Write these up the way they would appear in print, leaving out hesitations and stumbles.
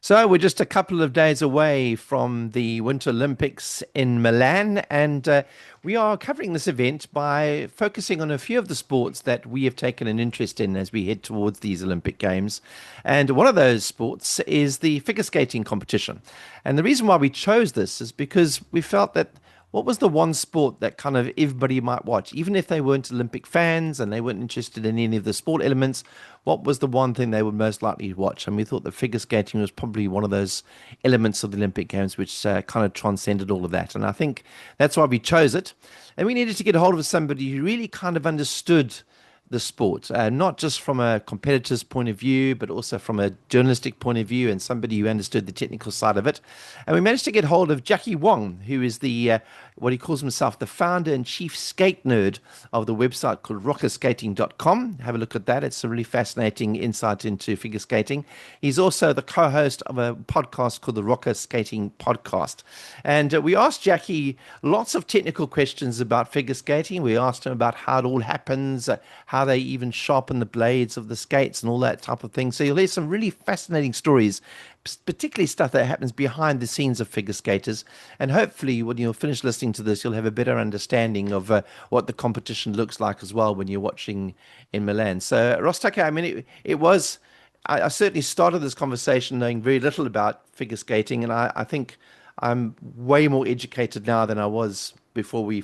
So we're just a couple of days away from the Winter Olympics in Milan, and we are covering this event by focusing on a few of the sports that we have taken an interest in as we head towards these Olympic Games. And one of those sports is the figure skating competition. And the reason why we chose this is because we felt that what was the one sport that kind of everybody might watch, even if they weren't Olympic fans and they weren't interested in any of the sport elements? What was the one thing they would most likely watch? And we thought that figure skating was probably one of those elements of the Olympic Games which kind of transcended all of that. And I think that's why we chose it. And we needed to get a hold of somebody who really kind of understood the sport, not just from a competitor's point of view, but also from a journalistic point of view and somebody who understood the technical side of it. And we managed to get hold of Jackie Wong, who is the what he calls himself, the founder and chief skate nerd of the website called rockerskating.com. Have a look at that. It's a really fascinating insight into figure skating. He's also the co-host of a podcast called the Rocker Skating Podcast. And we asked Jackie lots of technical questions about figure skating. We asked him about how it all happens, how they even sharpen the blades of the skates and all that type of thing. So you'll hear some really fascinating stories, particularly stuff that happens behind the scenes of figure skaters. And hopefully, when you'll finish listening to this, you'll have a better understanding of what the competition looks like as well when you're watching in Milan. So, Rostaka, I mean, it was. I certainly started this conversation knowing very little about figure skating, and I think I'm way more educated now than I was before we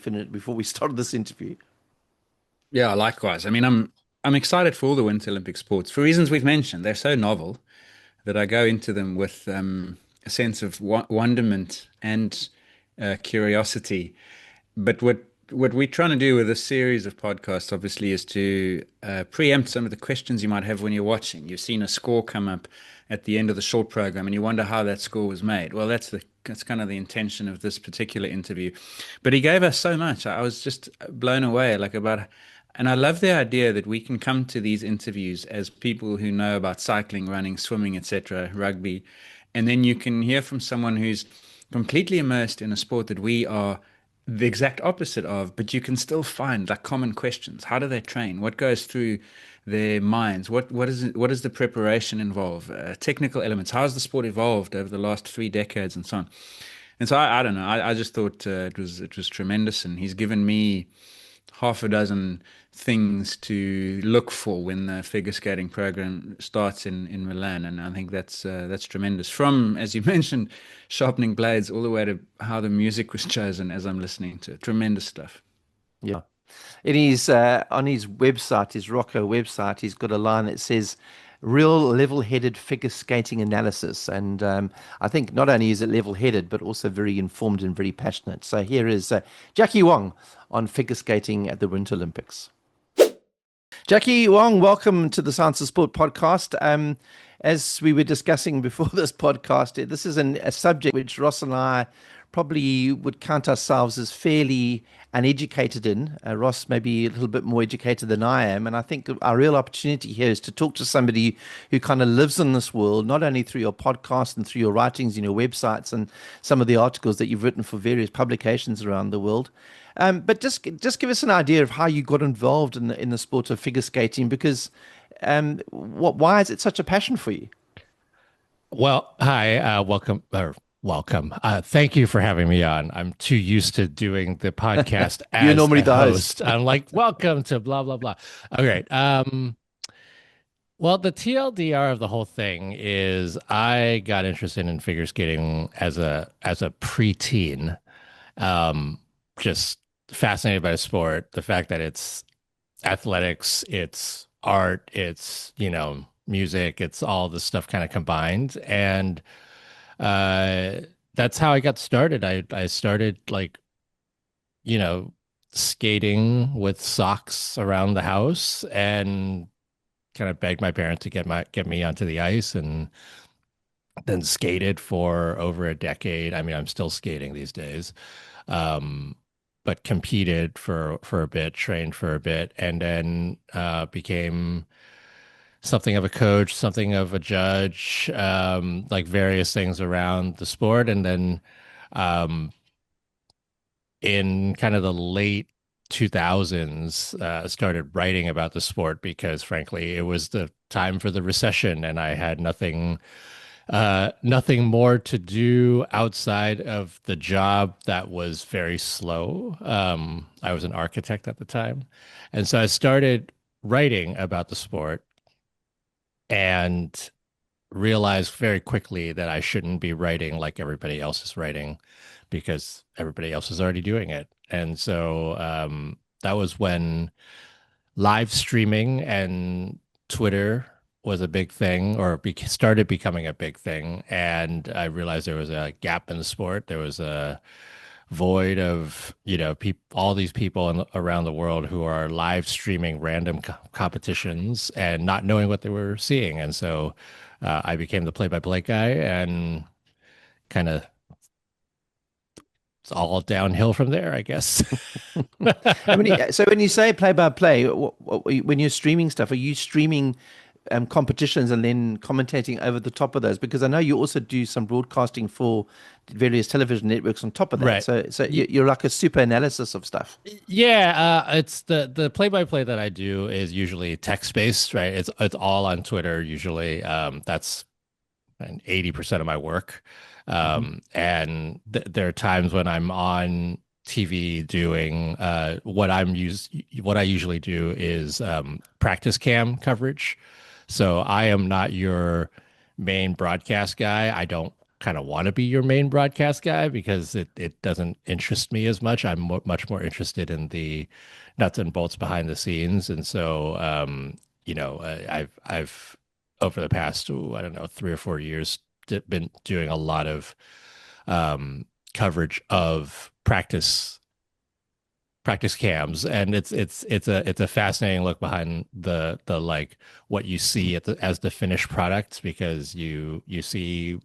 started this interview. Yeah, likewise. I mean, I'm excited for all the Winter Olympic sports for reasons we've mentioned. They're so novel that I go into them with a sense of wonderment and curiosity. But what we're trying to do with this series of podcasts, obviously, is to preempt some of the questions you might have when you're watching. You've seen a score come up at the end of the short program, and you wonder how that score was made. Well, that's kind of the intention of this particular interview. But he gave us so much. I was just blown away, like about. And I love the idea that we can come to these interviews as people who know about cycling, running, swimming, etc., rugby, and then you can hear from someone who's completely immersed in a sport that we are the exact opposite of, but you can still find like common questions. How do they train? What goes through their minds? What does the preparation involve? Technical elements. How has the sport evolved over the last 3 decades and so on? And so I don't know. I just thought it was tremendous, and he's given me half a dozen things to look for when the figure skating program starts in Milan, and I think that's tremendous. From, as you mentioned, sharpening blades all the way to how the music was chosen as I'm listening to it. Tremendous stuff. Yeah. On his website, his Rocker website, he's got a line that says real level-headed figure skating analysis. And I think not only is it level-headed, but also very informed and very passionate. So here is Jackie Wong on figure skating at the Winter Olympics. Jackie Wong, welcome to the Science of Sport podcast. As we were discussing before this podcast, this is a subject which Ross and I probably would count ourselves as fairly uneducated in. Ross may be a little bit more educated than I am. And I think our real opportunity here is to talk to somebody who kind of lives in this world, not only through your podcast and through your writings and your websites and some of the articles that you've written for various publications around the world. But just give us an idea of how you got involved in the sport of figure skating, because why is it such a passion for you? Well, hi, welcome. Thank you for having me on. I'm too used to doing the podcast You're as normally a the host. host. I'm like, welcome to blah blah blah. Okay. Well, the TLDR of the whole thing is I got interested in figure skating as a preteen. Just fascinated by the sport, the fact that it's athletics, it's art, it's, music, it's all this stuff kind of combined. And uh, that's how I got started. I started like, you know, skating with socks around the house and kind of begged my parents to get me onto the ice, and then skated for over a decade. I mean, I'm still skating these days. Um, but competed for a bit, trained for a bit, and then became something of a coach, something of a judge, like various things around the sport. And then um, in kind of the late 2000s, started writing about the sport because, frankly, it was the time for the recession, and I had nothing nothing more to do outside of the job that was very slow. I was an architect at the time. And so I started writing about the sport and realized very quickly that I shouldn't be writing like everybody else is writing because everybody else is already doing it. And so that was when live streaming and Twitter was a big thing or started becoming a big thing. And I realized there was a gap in the sport. There was a void of, all these people around the world who are live streaming random competitions and not knowing what they were seeing. And so I became the play-by-play guy and kind of it's all downhill from there, I guess. I mean, so when you say play by play, when you're streaming stuff, are you streaming competitions and then commentating over the top of those? Because I know you also do some broadcasting for various television networks on top of that. Right. So you're like a super analysis of stuff. Yeah, it's the play-by-play that I do is usually text-based, right? It's all on Twitter usually. That's 80% of my work. Hmm. And there are times when I'm on TV doing what I usually do is practice cam coverage. So I am not your main broadcast guy. I don't kind of want to be your main broadcast guy because it doesn't interest me as much. I'm much more interested in the nuts and bolts behind the scenes. And so I've over the past, I don't know, 3 or 4 years, been doing a lot of coverage of practice cams, and it's a fascinating look behind the like what you see as the finished product because you see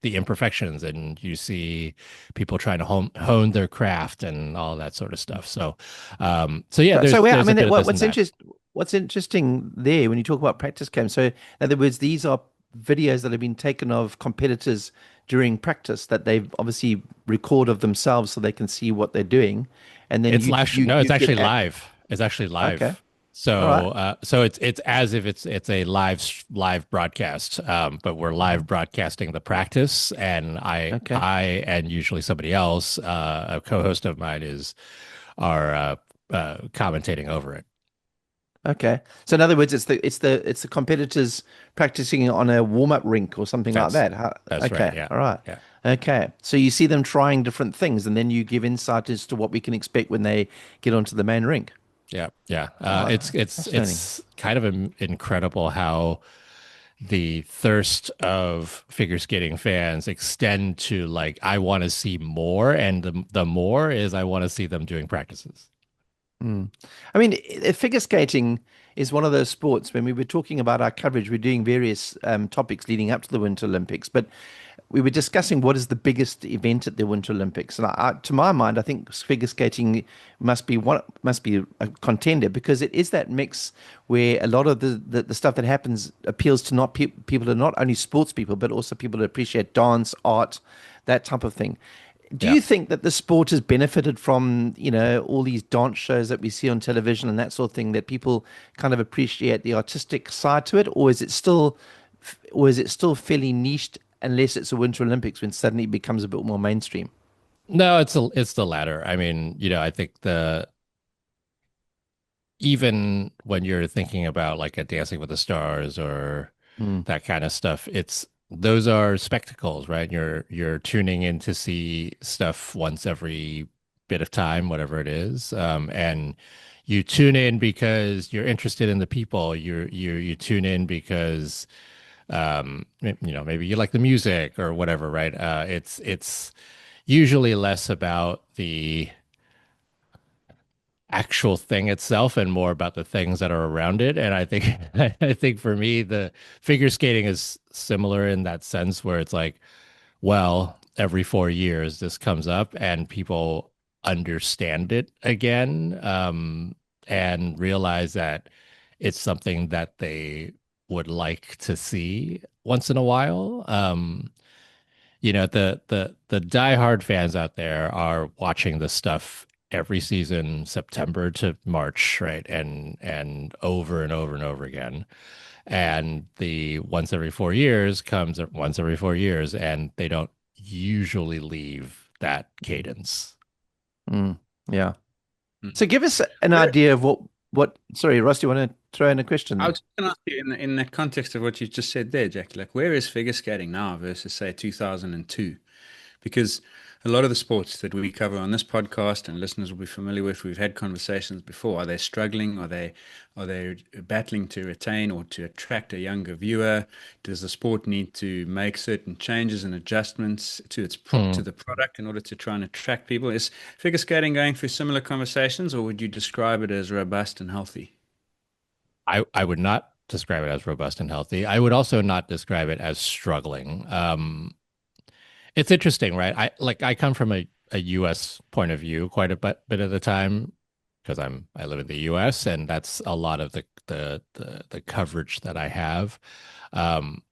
the imperfections and you see people trying to hone their craft and all that sort of stuff. So yeah, So yeah, I there's a mean, bit of this and that. what's interesting there when you talk about practice cams. So in other words, these are videos that have been taken of competitors during practice that they've obviously record of themselves so they can see what they're doing, and then It's live. No, it's you get actually live. It's actually okay, live. all right, So it's as if it's a live broadcast. But we're live broadcasting the practice, and okay. I and usually somebody else, a co-host of mine are commentating over it. Okay. So in other words, it's the competitors practicing on a warm-up rink or something like That's that. Huh? that's right. Okay. Yeah, All right. yeah, Okay. So you see them trying different things, and then you give insight as to what we can expect when they get onto the main rink. yeah, yeah. Oh, fascinating. It's kind of incredible how the thirst of figure skating fans extend to like I want to see more, and the more is I want to see them doing practices. Mm. I mean, figure skating is one of those sports. When we were talking about our coverage, we're doing various topics leading up to the Winter Olympics, but we were discussing what is the biggest event at the Winter Olympics. And to my mind, I think figure skating must be a contender because it is that mix where a lot of the stuff that happens appeals to not people who are not only sports people but also people who appreciate dance, art, that type of thing. Do Yeah. you think that the sport has benefited from, all these dance shows that we see on television and that sort of thing, that people kind of appreciate the artistic side to it, or is it still fairly niched unless it's the Winter Olympics when suddenly it becomes a bit more mainstream? No, it's the latter. I mean, I think the even when you're thinking about like a Dancing with the Stars or Mm. that kind of stuff, it's those are spectacles, right? You're tuning in to see stuff once every bit of time, whatever it is, and you tune in because you're interested in the people. You tune in because maybe you like the music or whatever, right? It's usually less about the actual thing itself and more about the things that are around it. And I think I think for me the figure skating is similar in that sense where it's like, well, every 4 years this comes up and people understand it again, and realize that it's something that they would like to see once in a while. The diehard fans out there are watching this stuff every season, September to March, right? And over and over and over again. And the once every 4 years comes once every 4 years, and they don't usually leave that cadence. Mm, yeah. Hmm. So give us an Where idea of sorry, Ross, do you want to throw in a question I there? was going to ask you in the context of what you just said there, Jackie, like where is figure skating now versus say 2002? Because a lot of the sports that we cover on this podcast and listeners will be familiar with, we've had conversations before. Are they struggling? Are they battling to retain or to attract a younger viewer? Does the sport need to make certain changes and adjustments to Hmm. to the product in order to try and attract people? Is figure skating going through similar conversations, or would you describe it as robust and healthy? I would not describe it as robust and healthy. I would also not describe it as struggling. It's interesting, right? I come from a US point of view quite a bit of the time because I live in the US, and that's a lot of the coverage that I have. Um,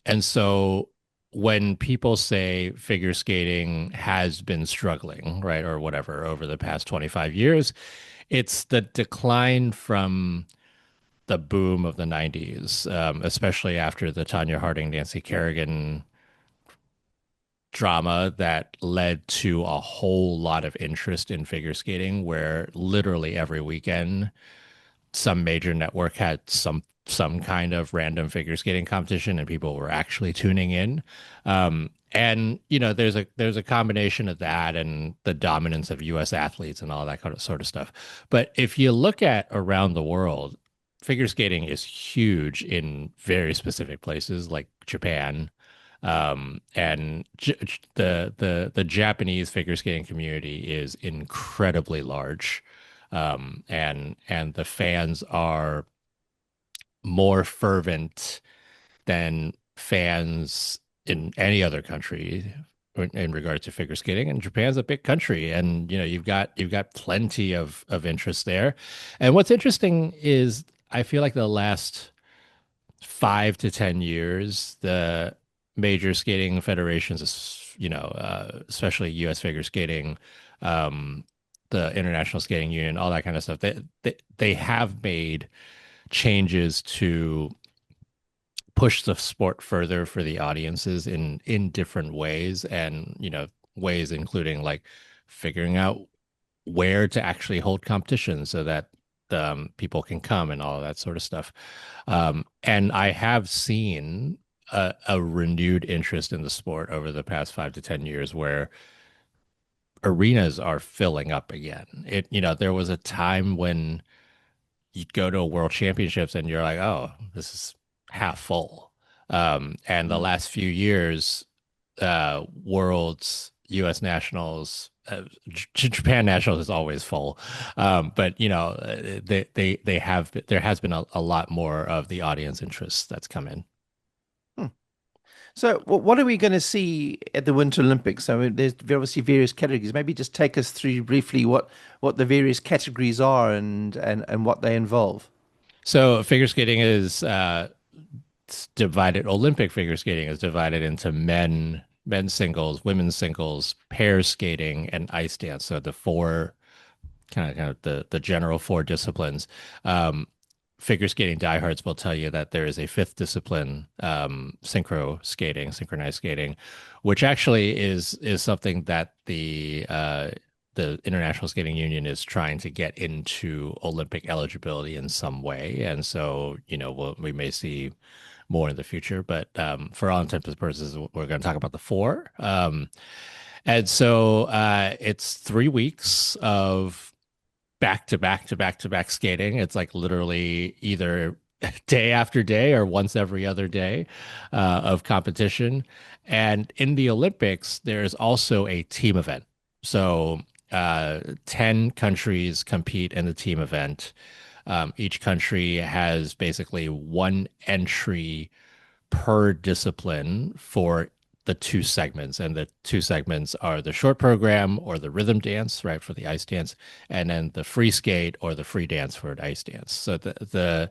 and so when people say figure skating has been struggling, right, or whatever over the past 25 years, it's the decline from the boom of the 90s, especially after the Tanya Harding, Nancy Kerrigan drama that led to a whole lot of interest in figure skating, where literally every weekend some major network had some kind of random figure skating competition and people were actually tuning in. And there's a combination of that and the dominance of US athletes and all that kind of sort of stuff. But if you look at around the world, figure skating is huge in very specific places like Japan. And the Japanese figure skating community is incredibly large, and the fans are more fervent than fans in any other country in regard to figure skating. And Japan's a big country, and you've got plenty of interest there. And what's interesting is I feel like the last 5 to 10 years, the major skating federations, especially U.S. figure skating, um, the International Skating Union, all that kind of stuff, they have made changes to push the sport further for the audiences in different ways, and ways including like figuring out where to actually hold competitions so that people can come and all of that sort of stuff. And I have seen a renewed interest in the sport over the past 5 to 10 years, where arenas are filling up again. There was a time when you'd go to a world championships and you're like, oh, this is half full. And the Mm. last few years, worlds, U.S. nationals, Japan nationals is always full. But they have there has been a lot more of the audience interest that's come in. Hmm. So, what are we going to see at the Winter Olympics? So, there's obviously various categories. Maybe just take us through briefly what the various categories are and what they involve. So figure skating is it's divided. Olympic figure skating is divided into men's singles, women's singles, pair skating, and ice dance. So the four kind of the general four disciplines. Um, Figure skating diehards will tell you that there is a fifth discipline, synchronized skating, which actually is something that the International Skating Union is trying to get into Olympic eligibility in some way, and so we may see more in the future. But for all intents and purposes, we're going to talk about the four. And so it's 3 weeks of back to back to back to back skating. It's like literally either day after day or once every other day of competition. And in the Olympics, there's also a team event. So 10 countries compete in the team event. Each country has basically one entry per discipline for the two segments. And the two segments are the short program or the rhythm dance, right, for the ice dance, and then the free skate or the free dance for an ice dance. So the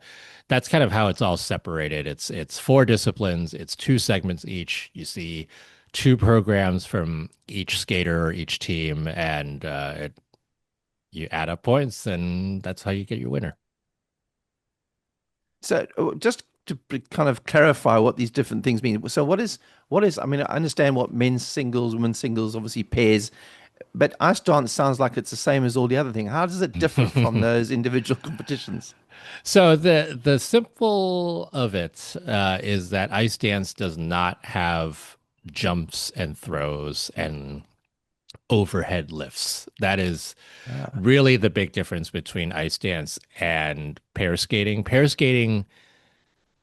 that's kind of how it's all separated. It's four disciplines, it's two segments each. You see two programs from each skater or each team, and you add up points, and that's how you get your winner. So just to kind of clarify what these different things mean. So I mean, I understand what men's singles, women's singles, obviously pairs, but ice dance sounds like it's the same as all the other things. How does it differ from those individual competitions? So the simple of it is that ice dance does not have jumps and throws and overhead lifts. That is Ah, really the big difference between ice dance and pair skating. Pair skating,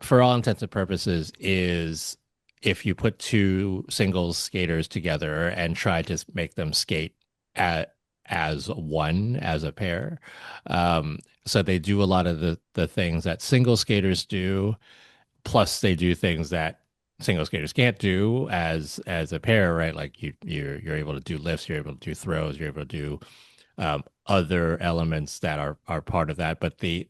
for all intents and purposes, is if you put two singles skaters together and try to make them skate at, as one, as a pair. So they do a lot of the things that single skaters do, plus they do things that single skaters can't do as a pair, right? Like you're able to do lifts, you're able to do throws, you're able to do other elements that are part of that. But the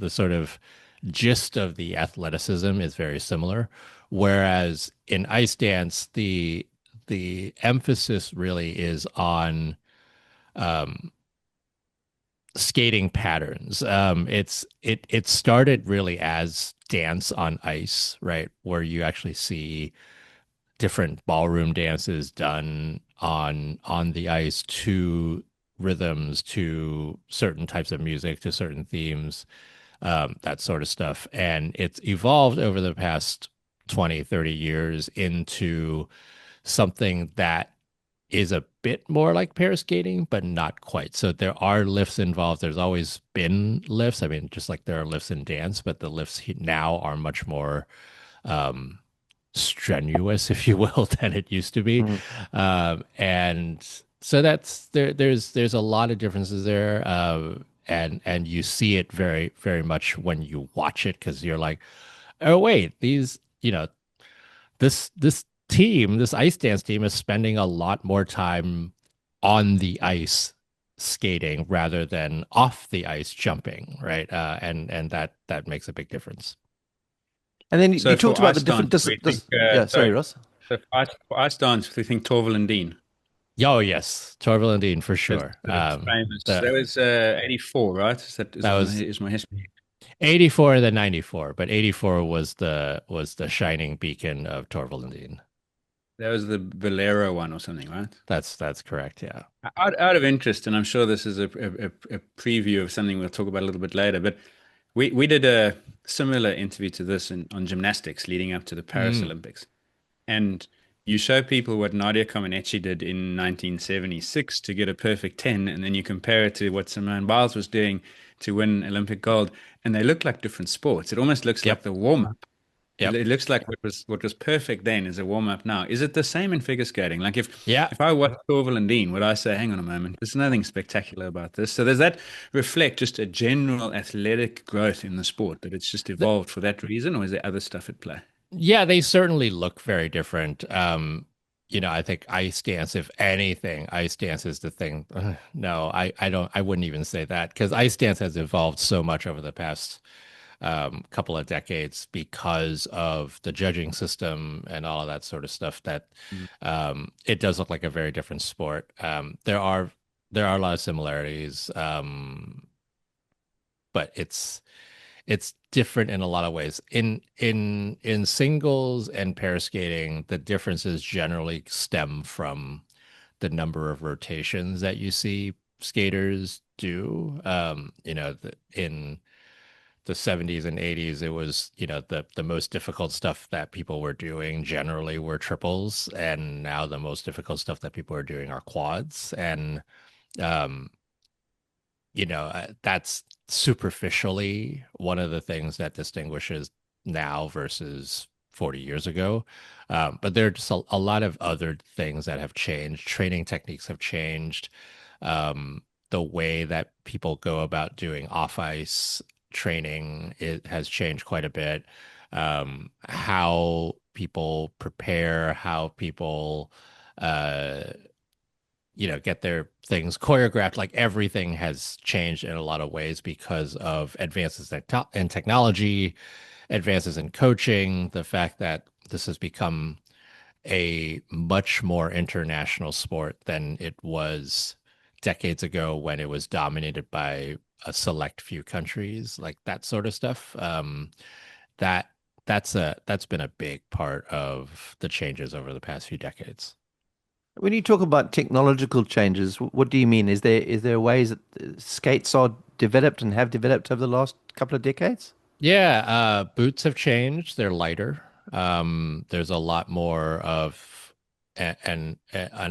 sort of gist of the athleticism is very similar. Whereas in ice dance, the emphasis really is on um, skating patterns. It started really as dance on ice, right, where you actually see different ballroom dances done on the ice to rhythms, to certain types of music, to certain themes, that sort of stuff. And it's evolved over the past 20, 30 years into something that is a bit more like pair skating, but not quite. So there are lifts involved. There's always been lifts. I mean, just like there are lifts in dance, but the lifts now are much more um, strenuous, if you will, than it used to be. mm. And so that's there's a lot of differences there. And you see it very, very much when you watch it because you're like, oh wait, these, this team, this ice dance team is spending a lot more time on the ice skating rather than off the ice jumping, right? And that makes a big difference. And then you So talked for about the ice different dance, we think, yeah, sorry, Ross. so for ice dance, we think Torval and Dean. Oh yes, Torval and Dean for That's sure. the famous. The That was 84, right? that was Is my history? 84 and then 94, but 84 was the shining beacon of Torval and Dean. That was the Valero one or something, right? That's correct. Yeah. Out of interest, and I'm sure this is a preview of something we'll talk about a little bit later, but we did a similar interview to this on gymnastics leading up to the Paris Mm. Olympics. And you show people what Nadia Comaneci did in 1976 to get a perfect 10, and then you compare it to what Simone Biles was doing to win Olympic gold, and they look like different sports. It almost looks like Yep. the warm-up. Yep. It looks like what was perfect then is a warm-up now. Is it the same in figure skating? Like Yeah. if I watch Thorvald and Dean, would I say, hang on a moment, there's nothing spectacular about this? So does that reflect just a general athletic growth in the sport, that it's just evolved for that reason, or is there other stuff at play? Yeah, they certainly look very different. I think ice dance, if anything, ice dance is the thing. No, I wouldn't even say that because ice dance has evolved so much over the past couple of decades because of the judging system and all of that sort of stuff that it does look like a very different sport. There are a lot of similarities, but it's different in a lot of ways. In singles and pair skating, the differences generally stem from the number of rotations that you see skaters do. In the 70s and 80s, it was, the most difficult stuff that people were doing generally were triples, and now the most difficult stuff that people are doing are quads. And um, that's superficially one of the things that distinguishes now versus 40 years ago. But there are just a lot of other things that have changed. Training techniques have changed. Um, the way that people go about doing off ice training, it has changed quite a bit. How people prepare, how people uh, get their things choreographed. Like everything has changed in a lot of ways because of advances in technology, advances in coaching, the fact that this has become a much more international sport than it was decades ago when it was dominated by a select few countries, like that sort of stuff. That that's been a big part of the changes over the past few decades. When you talk about technological changes, what do you mean? Is there ways that skates are developed and have developed over the last couple of decades? Yeah, boots have changed. They're lighter. There's a lot more of an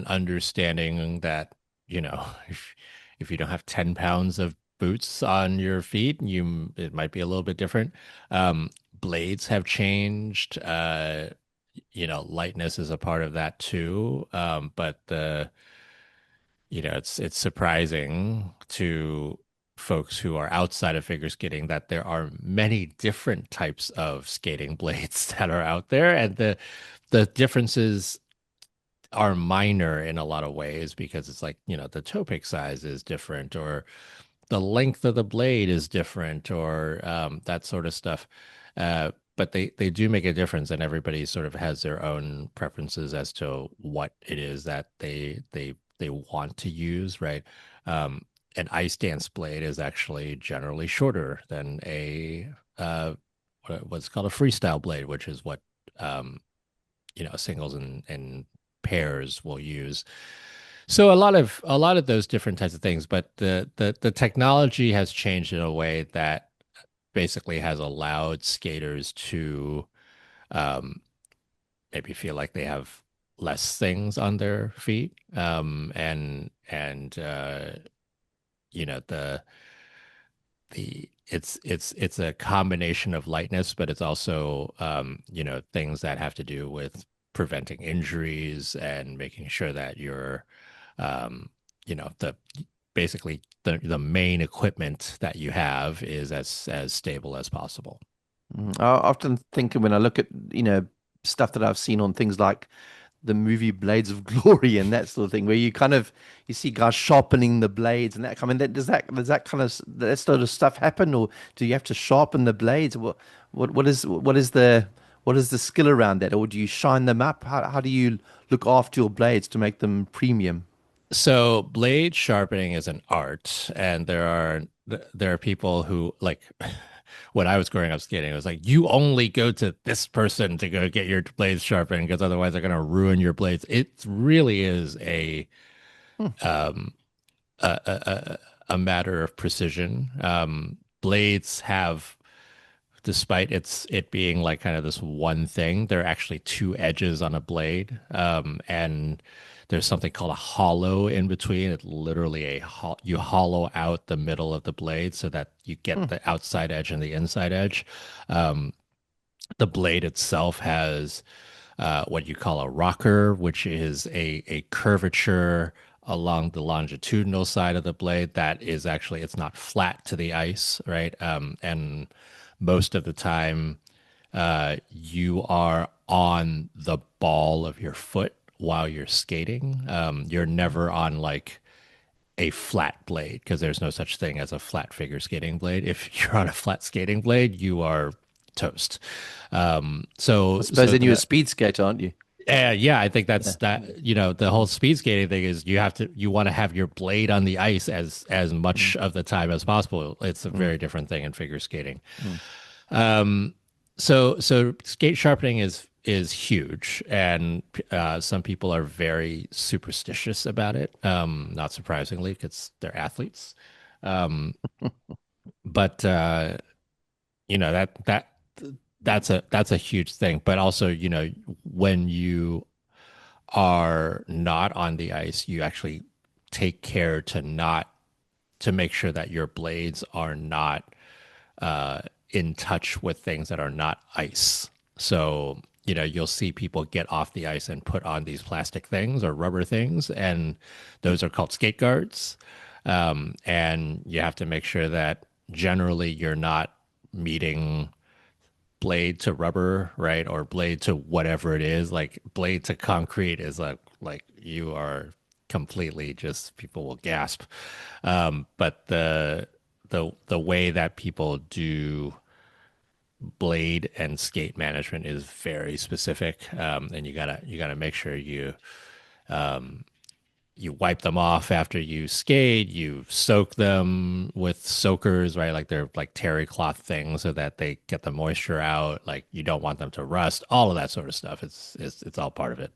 understanding that, you know, if you don't have 10 pounds of boots on your feet, it might be a little bit different. Blades have changed. Lightness is a part of that too. But it's surprising to folks who are outside of figure skating that there are many different types of skating blades that are out there, and the differences are minor in a lot of ways because it's like, the toe pick size is different, or the length of the blade is different, or that sort of stuff. But they do make a difference, and everybody sort of has their own preferences as to what it is that they want to use, right? Um, an ice dance blade is actually generally shorter than what's called a freestyle blade, which is what um, singles and pairs will use. So a lot of those different types of things, but the technology has changed in a way that basically has allowed skaters to um, maybe feel like they have less things on their feet, and the it's a combination of lightness, but it's also things that have to do with preventing injuries and making sure that you're the basically the main equipment that you have is as stable as possible. I often think when I look at, stuff that I've seen on things like the movie Blades of Glory and that sort of thing, where you see guys sharpening the blades and that. I mean, does that kind of that sort of stuff happen, or do you have to sharpen the blades? What is the skill around that, or do you shine them up? How do you look after your blades to make them premium? So blade sharpening is an art, and there are people who like when I was growing up skating, it was like you only go to this person to go get your blades sharpened because otherwise they're going to ruin your blades. It really is Hmm. um, a matter of precision. Blades have, despite it being like kind of this one thing, there are actually two edges on a blade, and there's something called a hollow in between. It literally you hollow out the middle of the blade so that you get Hmm. the outside edge and the inside edge. Um, the blade itself has what you call a rocker, which is a curvature along the longitudinal side of the blade that is actually it's not flat to the ice, right? And most of the time, you are on the ball of your foot while you're skating. You're never on like a flat blade because there's no such thing as a flat figure skating blade. If you're on a flat skating blade, you are toast. I So suppose so then you're a the speed skater, aren't you? yeah, I think Yeah. that's that. The whole speed skating thing is you want to have your blade on the ice as Mm, much of the time as possible. It's a mm, very different thing in figure skating. mm. Um, so skate sharpening is huge, and some people are very superstitious about it. Not surprisingly, because they're athletes. Um, but that's a huge thing. But also, when you are not on the ice, you actually take care to make sure that your blades are not uh, in touch with things that are not ice. So, you'll see people get off the ice and put on these plastic things or rubber things, and those are called skate guards. And you have to make sure that generally you're not meeting blade to rubber, right? Or blade to whatever it is. Like blade to concrete is like you are completely just people will gasp. But the way that people do blade and skate management is very specific, and you gotta make sure you wipe them off after you skate, you soak them with soakers, right? Like they're like terry cloth things so that they get the moisture out. Like you don't want them to rust, all of that sort of stuff. It's all part of it.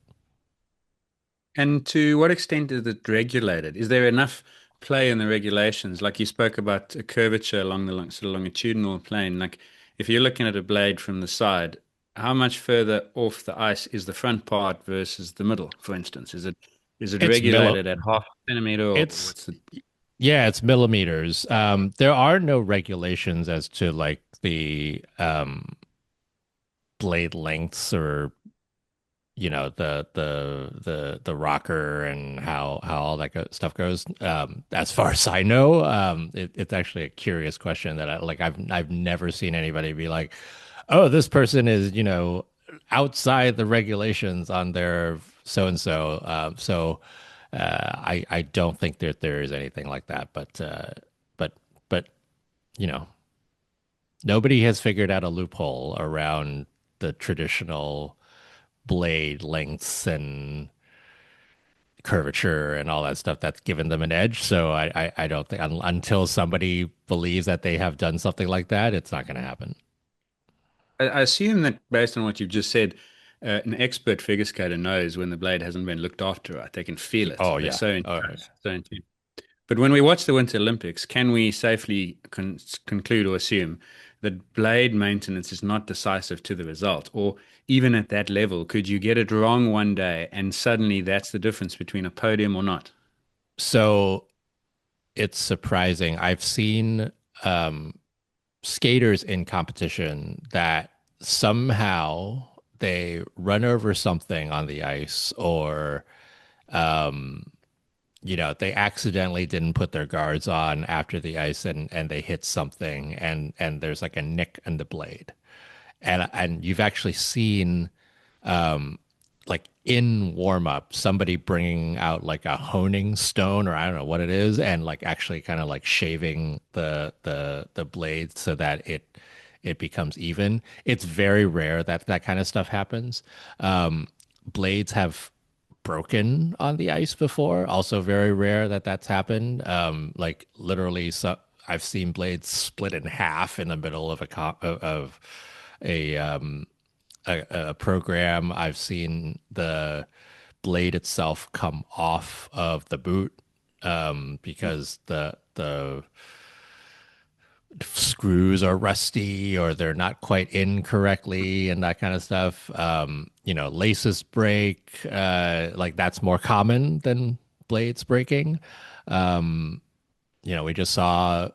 And to what extent is it regulated? Is there enough play in the regulations? Like you spoke about a curvature along the sort of longitudinal plane. Like if you're looking at a blade from the side, how much further off the ice is the front part versus the middle, for instance? Is it It's milli regulated at half a centimeter or it's what's the Yeah, it's millimeters. There are no regulations as to like the blade lengths or the rocker and how all that stuff goes. As far as I know, it's actually a curious question that I've never seen anybody be like, oh, this person is outside the regulations on their so and so. I don't think that there is anything like that, but but you know nobody has figured out a loophole around the traditional blade lengths and curvature and all that stuff that's given them an edge. So I don't think until somebody believes that they have done something like that, it's not going to happen. I assume that based on what you've just said, an expert figure skater knows when the blade hasn't been looked after right. They can feel it. Oh They're yeah. so in Oh, touch, so in tune. But when we watch the Winter Olympics, can we safely conclude or assume that blade maintenance is not decisive to the result? Or even at that level, could you get it wrong one day and suddenly that's the difference between a podium or not? so it's surprising. I've seen um, skaters in competition that somehow they run over something on the ice or um, they accidentally didn't put their guards on after the ice and they hit something and there's like a nick in the blade. And you've actually seen um like in warm up somebody bringing out like a honing stone or I don't know what it is and like actually kind of like shaving the blade so that it becomes even. It's very rare that that kind of stuff happens. Blades have broken on the ice before. Also very rare that that's happened. Like literally, so I've seen blades split in half in the middle of of a a program. I've seen the blade itself come off of the boot because the screws are rusty or they're not quite in correctly and that kind of stuff. Laces break, like that's more common than blades breaking. We just saw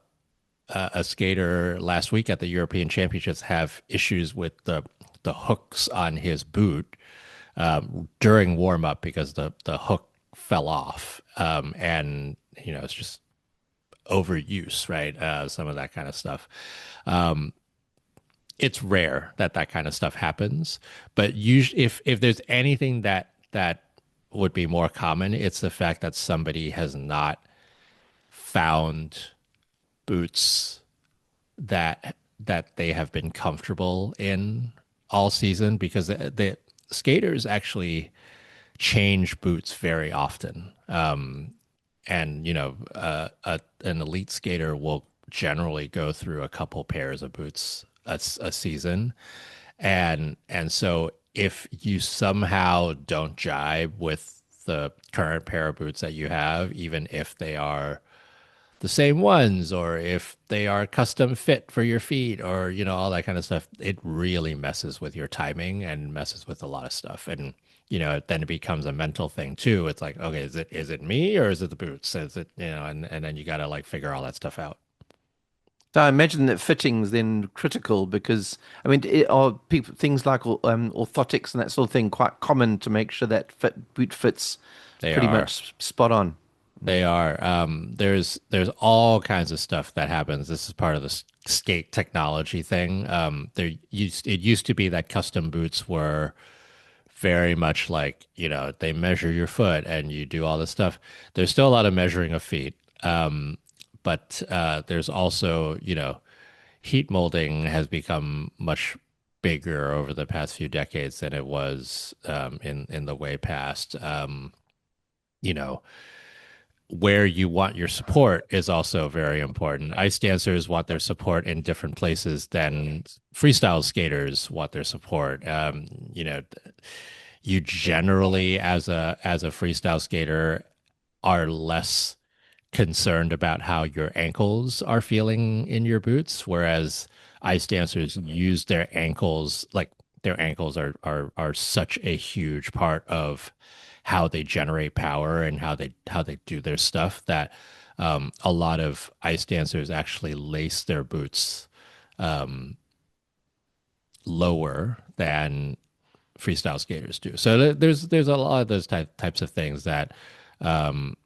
a skater last week at the European Championships have issues with the hooks on his boot during warm up because the hook fell off. And it's just overuse, right? Some of that kind of stuff. Um, it's rare that that kind of stuff happens, but usually, if there's anything that would be more common, it's the fact that somebody has not found boots that they have been comfortable in all season because the skaters actually change boots very often. And an elite skater will generally go through a couple pairs of boots a season, and so if you somehow don't jibe with the current pair of boots that you have, even if they are the same ones or if they are custom fit for your feet or all that kind of stuff, it really messes with your timing and messes with a lot of stuff. And then it becomes a mental thing too. It's like, okay, is it me or is it the boots? Is it and then you got to like figure all that stuff out. So I imagine that fitting's then critical because I mean, are people things like orthotics and that sort of thing quite common to make sure that boot fits They pretty are. much spot on? They are. There's all kinds of stuff that happens. This is part of the skate technology thing. It used to be that custom boots were very much like, they measure your foot and you do all this stuff. There's still a lot of measuring of feet. But there's also, heat molding has become much bigger over the past few decades than it was in the way past. you know, where you want your support is also very important. Ice dancers want their support in different places than freestyle skaters want their support. You know, you generally, as a freestyle skater, are less concerned about how your ankles are feeling in your boots, whereas ice dancers use their ankles, like their ankles are such a huge part of how they generate power and how they do their stuff, that a lot of ice dancers actually lace their boots um, lower than freestyle skaters do. So there's a lot of those types of things that um,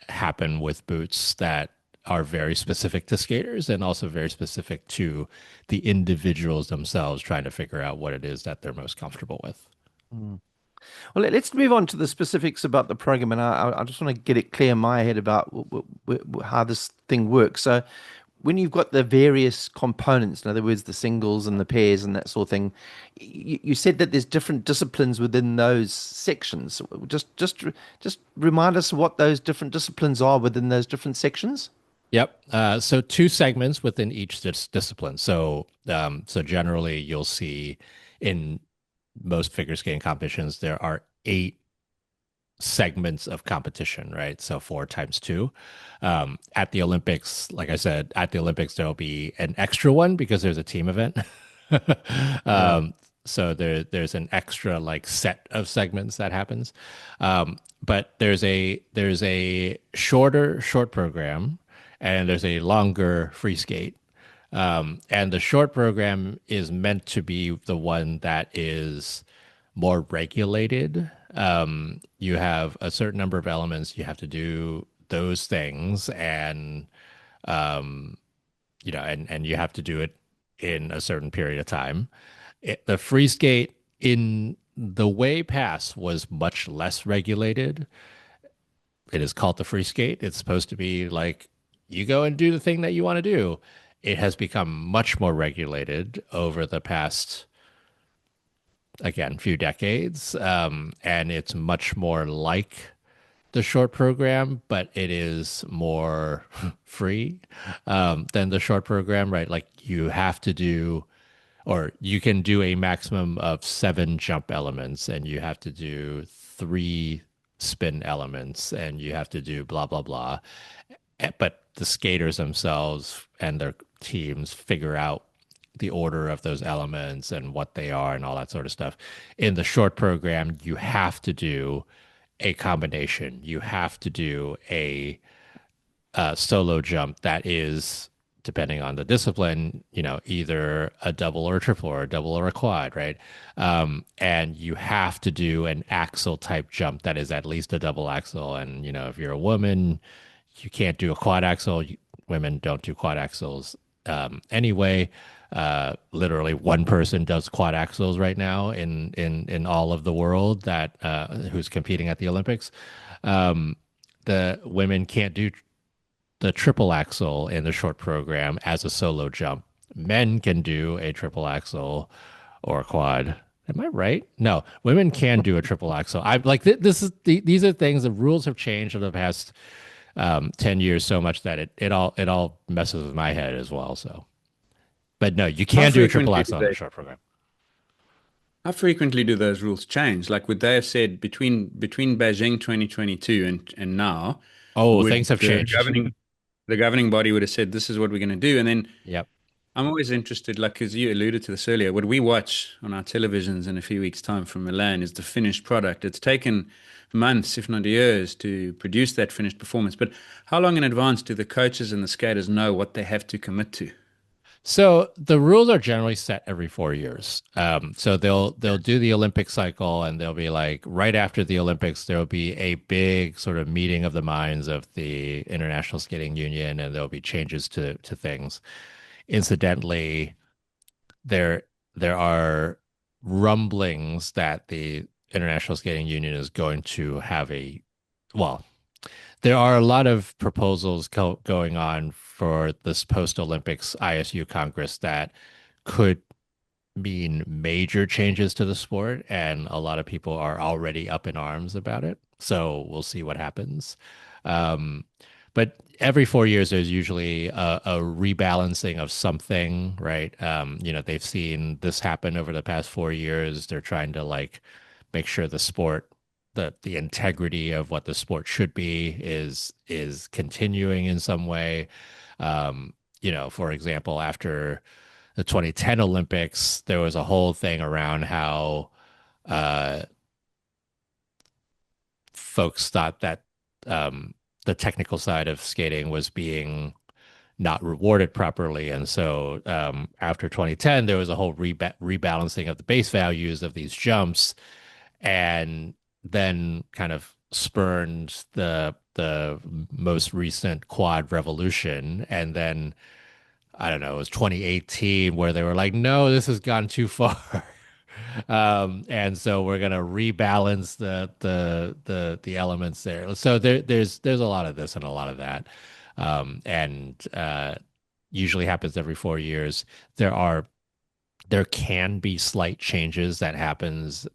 happen with boots that are very specific to skaters and also very specific to the individuals themselves trying to figure out what it is that they're most comfortable with. Mm. Well, let's move on to the specifics about the program, and I just want to get it clear in my head about how this thing works. So, when you've got the various components, in other words, the singles and the pairs and that sort of thing, you said that there's different disciplines within those sections. So just remind us what those different disciplines are within those different sections. Yep. So two segments within each discipline. So generally you'll see in most figure skating competitions there are 8 segments of competition, right? So 4 times 2. At the Olympics, like I said, at the Olympics there'll be an extra one because there's a team event. Yeah. So there's an extra like set of segments that happens. But there's a short program and there's a longer free skate. And the short program is meant to be the one that is more regulated. You have a certain number of elements. You have to do those things, and and you have to do it in a certain period of time. The free skate in the way past was much less regulated. It is called the free skate. It's supposed to be like you go and do the thing that you want to do. It has become much more regulated over the past, again, few decades. And it's much more like the short program, but it is more free than the short program, right? Like you have to do, or you can do a maximum of 7 jump elements, and you have to do 3 spin elements, and you have to do blah, blah, blah. But the skaters themselves and their teams figure out the order of those elements and what they are and all that sort of stuff. In the short program, you have to do a combination. You have to do a solo jump that is, depending on the discipline, either a double or a triple or a double or a quad, right? And you have to do an axle type jump that is at least a double axle. And, if you're a woman, you can't do a quad axle. Women don't do quad axles anyway. Literally one person does quad axles right now in all of the world that who's competing at the Olympics. Um, the women can't do the triple axel in the short program as a solo jump. Men can do a triple axel or a quad. Am I right? No, women can do a triple axel. I like these are things. The rules have changed over the past 10 years so much that it all messes with my head as well. So, but no, you How can do a triple frequently do axel in the they, short program. how frequently do those rules change? Like, would they have said between Beijing 2022 and now, Oh, would things have changed. the governing body would have said this is what we're going to do, and then Yep. I'm always interested, like as you alluded to this earlier, what we watch on our televisions in a few weeks' time from Milan is the finished product. It's taken months, if not years, to produce that finished performance. But how long in advance do the coaches and the skaters know what they have to commit to? So the rules are generally set every 4 years. So they'll do the Olympic cycle, and they'll be like right after the Olympics, there'll be a big sort of meeting of the minds of the International Skating Union, and there'll be changes to things. Incidentally, there there are rumblings that the International Skating Union is going to have well, there are a lot of proposals going on for this post Olympics ISU Congress that could mean major changes to the sport, and a lot of people are already up in arms about it. So we'll see what happens. Um, but every 4 years, there's usually a rebalancing of something, right? They've seen this happen over the past 4 years. They're trying to like make sure the sport, the integrity of what the sport should be is continuing in some way. For example, after the 2010 Olympics, there was a whole thing around how uh, folks thought that the technical side of skating was being not rewarded properly. And so after 2010, there was a whole rebalancing of the base values of these jumps, and then kind of spurned the most recent quad revolution. And then I don't know, it was 2018 where they were like, no, this has gone too far. And so we're gonna rebalance the elements there. So there's a lot of this and a lot of that, and usually happens every 4 years. There can be slight changes that happens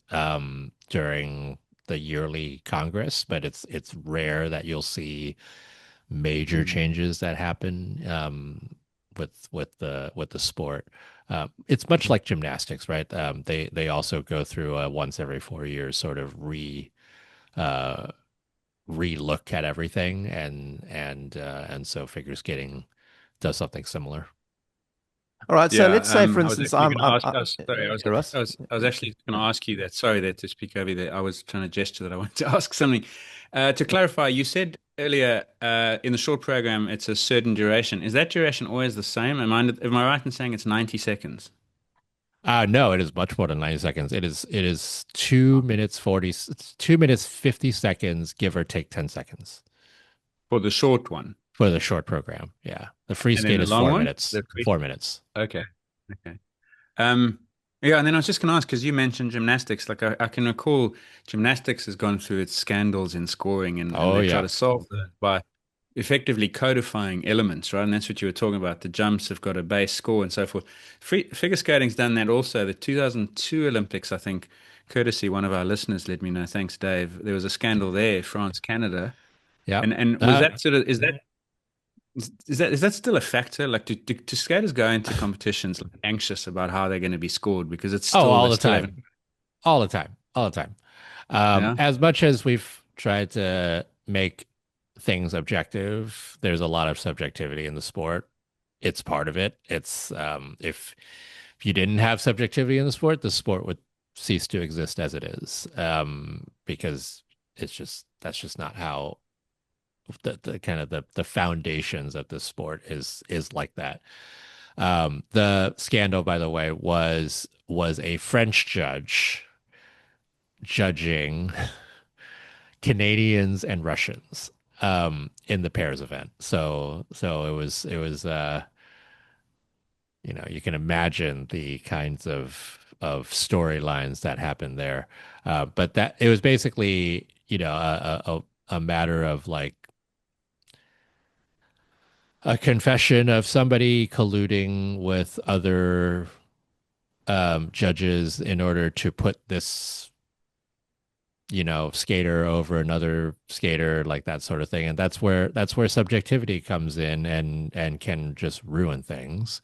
during the yearly Congress, but it's rare that you'll see major Mm. changes that happen with the sport. It's much like gymnastics, right? They also go through a once every 4 years sort of uh, re-look at everything, and so figure skating does something similar. All right. So Yeah, let's say, for I was instance, actually going to ask. I'm Sorry, yeah, Russ. I was actually going to ask you that. Sorry that to speak over there. I was trying to gesture that I wanted to ask something. To clarify, you said earlier in the short program it's a certain duration. Is that duration always the same? Am I right in saying it's 90 seconds No, it is much more than 90 seconds. It is 2 minutes 40, it's 2 minutes 50 seconds, give or take 10 seconds for the short one, for the short program. Yeah. The free and then skate the is long four one? minutes, The free. 4 minutes. Okay. Okay. Um, yeah, and then I was just going to ask because you mentioned gymnastics. Like I can recall, gymnastics has gone through its scandals in scoring, and Oh they try yeah. to solve that by effectively codifying elements, right? And that's what you were talking about. The jumps have got a base score and so forth. Figure skating's done that also. The 2002 Olympics, I think, courtesy one of our listeners let me know. Thanks, Dave. There was a scandal there, France, Canada, Yep. and was that sort of is that still a factor? Like, do skaters go into competitions like anxious about how they're going to be scored because it's Oh, still all they the still time. haven't. All the time. All the time. Yeah. As much as we've tried to make things objective, there's a lot of subjectivity in the sport. It's part of it. It's if you didn't have subjectivity in the sport would cease to exist as it is. Because that's just not how the kind of the foundations of the sport is like that. The scandal, by the way, was a French judge judging Canadians and Russians in the pairs event. So it was you can imagine the kinds of storylines that happened there. But that it was basically a matter of like a confession of somebody colluding with other judges in order to put this skater over another skater, like that sort of thing. And that's where subjectivity comes in and can just ruin things.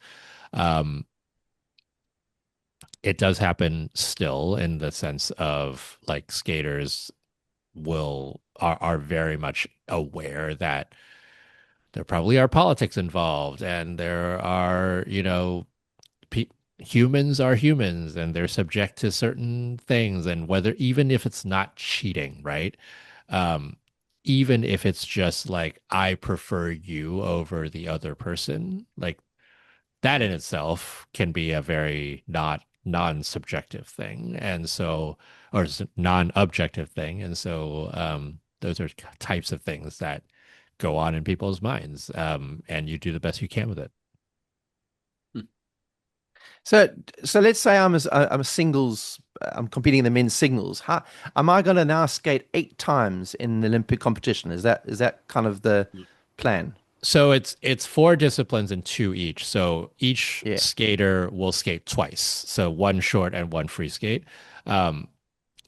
Um, it does happen still in the sense of like skaters are very much aware that there probably are politics involved and there are, pe- humans are humans and they're subject to certain things, and whether even if it's not cheating, right? um Even if it's just like I prefer you over the other person, like that in itself can be a very not non-subjective thing, and so or non-objective thing, and so those are types of things that go on in people's minds, and you do the best you can with it. Hmm. So, so let's say I'm a singles. I'm competing in the men's singles. How am I going to now skate 8 times in the Olympic competition? Is that kind of the plan? So it's four disciplines and two each. So each Yeah. skater will skate twice. So one short and one free skate. Um,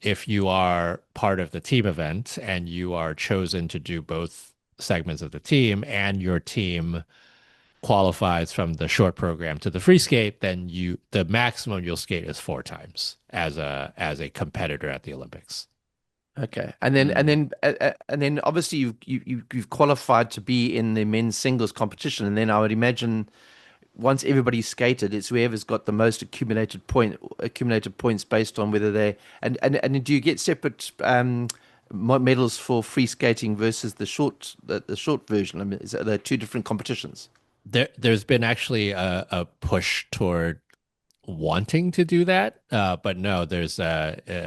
if you are part of the team event and you are chosen to do both segments of the team and your team qualifies from the short program to the free skate, then the maximum you'll skate is four times as a competitor at the Olympics. Okay. And then obviously you've qualified to be in the men's singles competition, and then I would imagine once everybody's skated, it's whoever's got the most accumulated points based on whether they and do you get separate medals for free skating versus the short version? I mean, is there two different competitions? There's been actually a push toward wanting to do that, but no, there's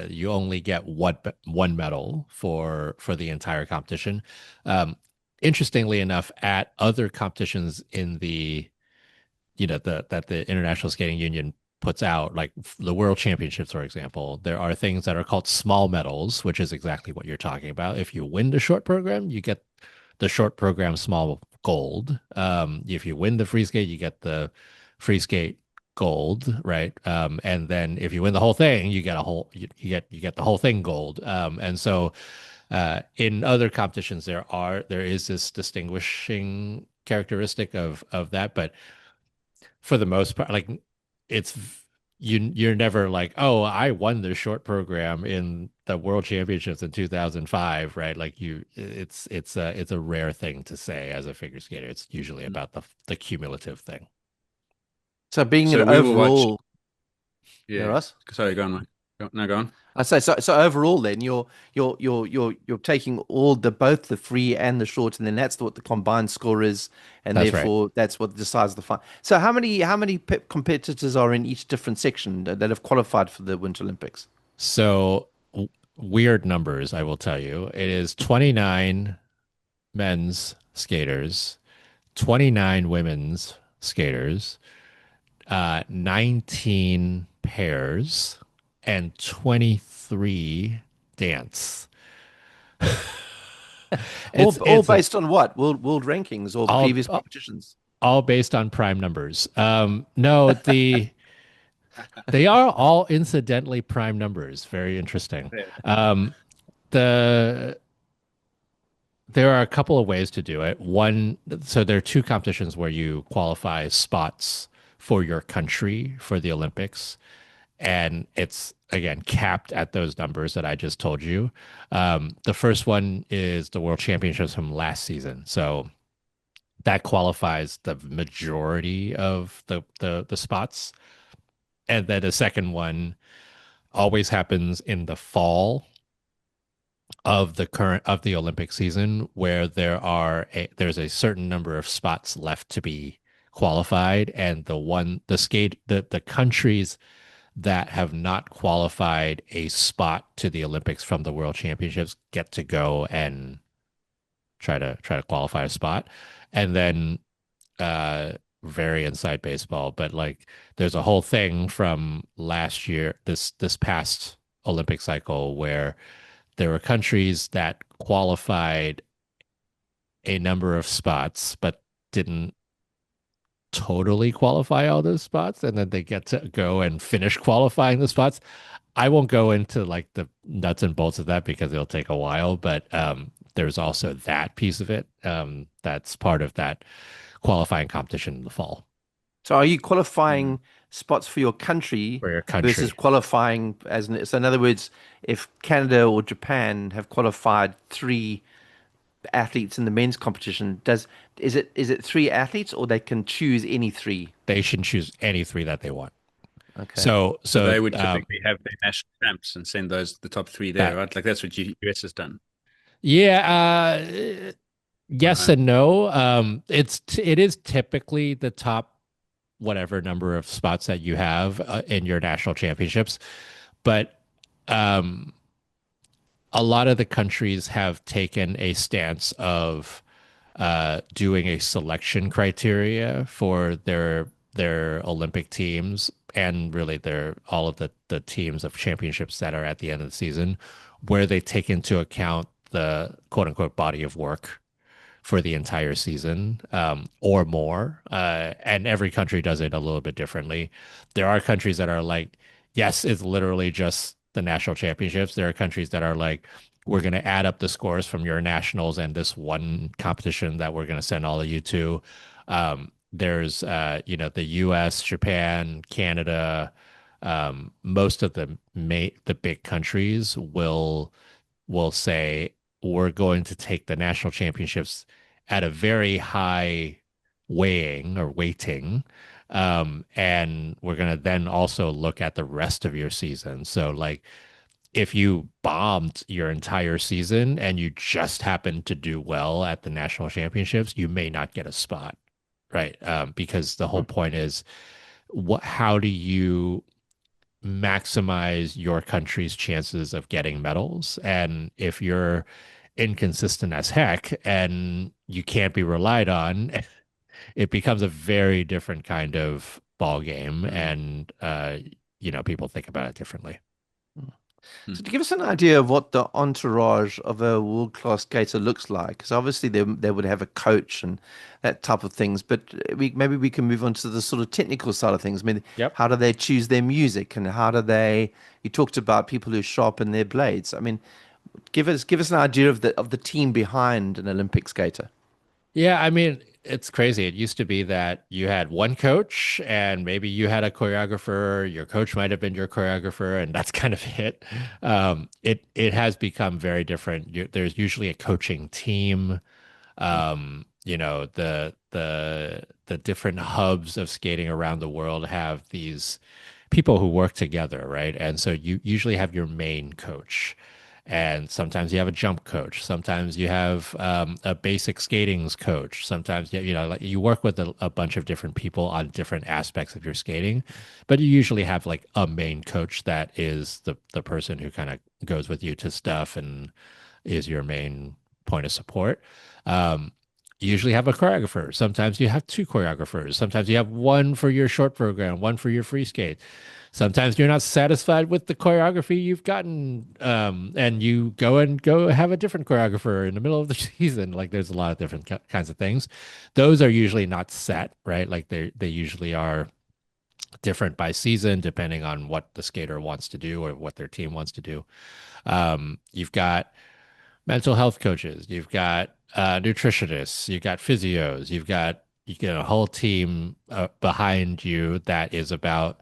you only get one medal for the entire competition. Um, Interestingly enough, at other competitions in the that the International Skating Union puts out, like the World Championships, for example, there are things that are called small medals, which is exactly what you're talking about. If you win the short program, you get the short program small gold. If you win the free skate, you get the free skate gold, right? And then if you win the whole thing, you get you get the whole thing gold. And so in other competitions, there is this distinguishing characteristic of that, but for the most part, like it's you're never like, oh, I won the short program in the World Championships in 2005, right? Like it's a rare thing to say as a figure skater. It's usually about the cumulative thing. So being an So we will watch. overall, yeah, Yeah. Russ? Sorry, go on, Mike. No, go on. I say so overall then you're taking all the both the free and the short, and then that's what the combined score is, and That's right. therefore that's what decides the final. So how many competitors are in each different section that have qualified for the Winter Olympics? So weird numbers, I will tell you. It is 29 men's skaters, 29 women's skaters, 19 pairs, and 23 dance. All It's a, based on what? World rankings or all previous competitions? all based on prime numbers. No, they are all incidentally prime numbers. Very interesting. Yeah. Um, the There are a couple of ways to do it. One, so there are two competitions where you qualify spots for your country for the Olympics, and it's again capped at those numbers that I just told you. The first one is the World Championships from last season, so that qualifies the majority of the spots, and then the second one always happens in the fall of the Olympic season, where there's a certain number of spots left to be qualified, and the countries that have not qualified a spot to the Olympics from the World Championships get to go and try to qualify a spot. And then uh very inside baseball, but like there's a whole thing from last year, this past Olympic cycle, where there were countries that qualified a number of spots but didn't totally qualify all those spots, and then they get to go and finish qualifying the spots. I won't go into like the nuts and bolts of that because it'll take a while, but there's also that piece of it, that's part of that qualifying competition in the fall So are you Mm. qualifying spots for your country for your versus country. qualifying so in other words, if Canada or Japan have qualified three athletes in the men's competition, is it three athletes or they can choose any three? They should choose any three that they want. Okay. So So so they would typically have their national champs and send the top three there, that right? Like that's what US has done. yeah, Or yes no? and no. It is typically the top whatever number of spots that you have in your national championships, but um, a lot of the countries have taken a stance of doing a selection criteria for their Olympic teams, and really their all of the teams of championships that are at the end of the season, where they take into account the quote unquote body of work for the entire season, or more. And every country does it a little bit differently. There are countries that are like, yes, it's literally just the national championships. There are countries that are like, we're going to add up the scores from your nationals and this one competition that we're going to send all of you to. There's, the US, Japan, Canada, most of the big countries will say we're going to take the national championships at a very high weighing or weighting. And we're going to then also look at the rest of your season. So, like, if you bombed your entire season and you just happened to do well at the national championships, you may not get a spot, right? Because the whole point is how do you maximize your country's chances of getting medals? And if you're inconsistent as heck and you can't be relied on, it becomes a very different kind of ball game. And, people think about it differently. So to give us an idea of what the entourage of a world-class skater looks like, because obviously they would have a coach and that type of things, but maybe we can move on to the sort of technical side of things. I mean, Yep. how do they choose their music and how do they, you talked about people who sharpen their blades. I mean, give us an idea of the team behind an Olympic skater. Yeah, I mean, it's crazy. It used to be that you had one coach and maybe you had a choreographer. Your coach might have been your choreographer, and that's kind of it. It has become very different. There's usually a coaching team. The different hubs of skating around the world have these people who work together, right? And so you usually have your main coach. And sometimes you have a jump coach. Sometimes you have a basic skatings coach. Sometimes like you work with a bunch of different people on different aspects of your skating, but you usually have like a main coach that is the person who kind of goes with you to stuff and is your main point of support. You usually have a choreographer. Sometimes you have two choreographers. Sometimes you have one for your short program, one for your free skate. Sometimes you're not satisfied with the choreography you've gotten, and you go have a different choreographer in the middle of the season. Like there's a lot of different kinds of things. Those are usually not set, right? Like they usually are different by season, depending on what the skater wants to do or what their team wants to do. You've got mental health coaches, you've got nutritionists, you've got physios, you get a whole team behind you that is about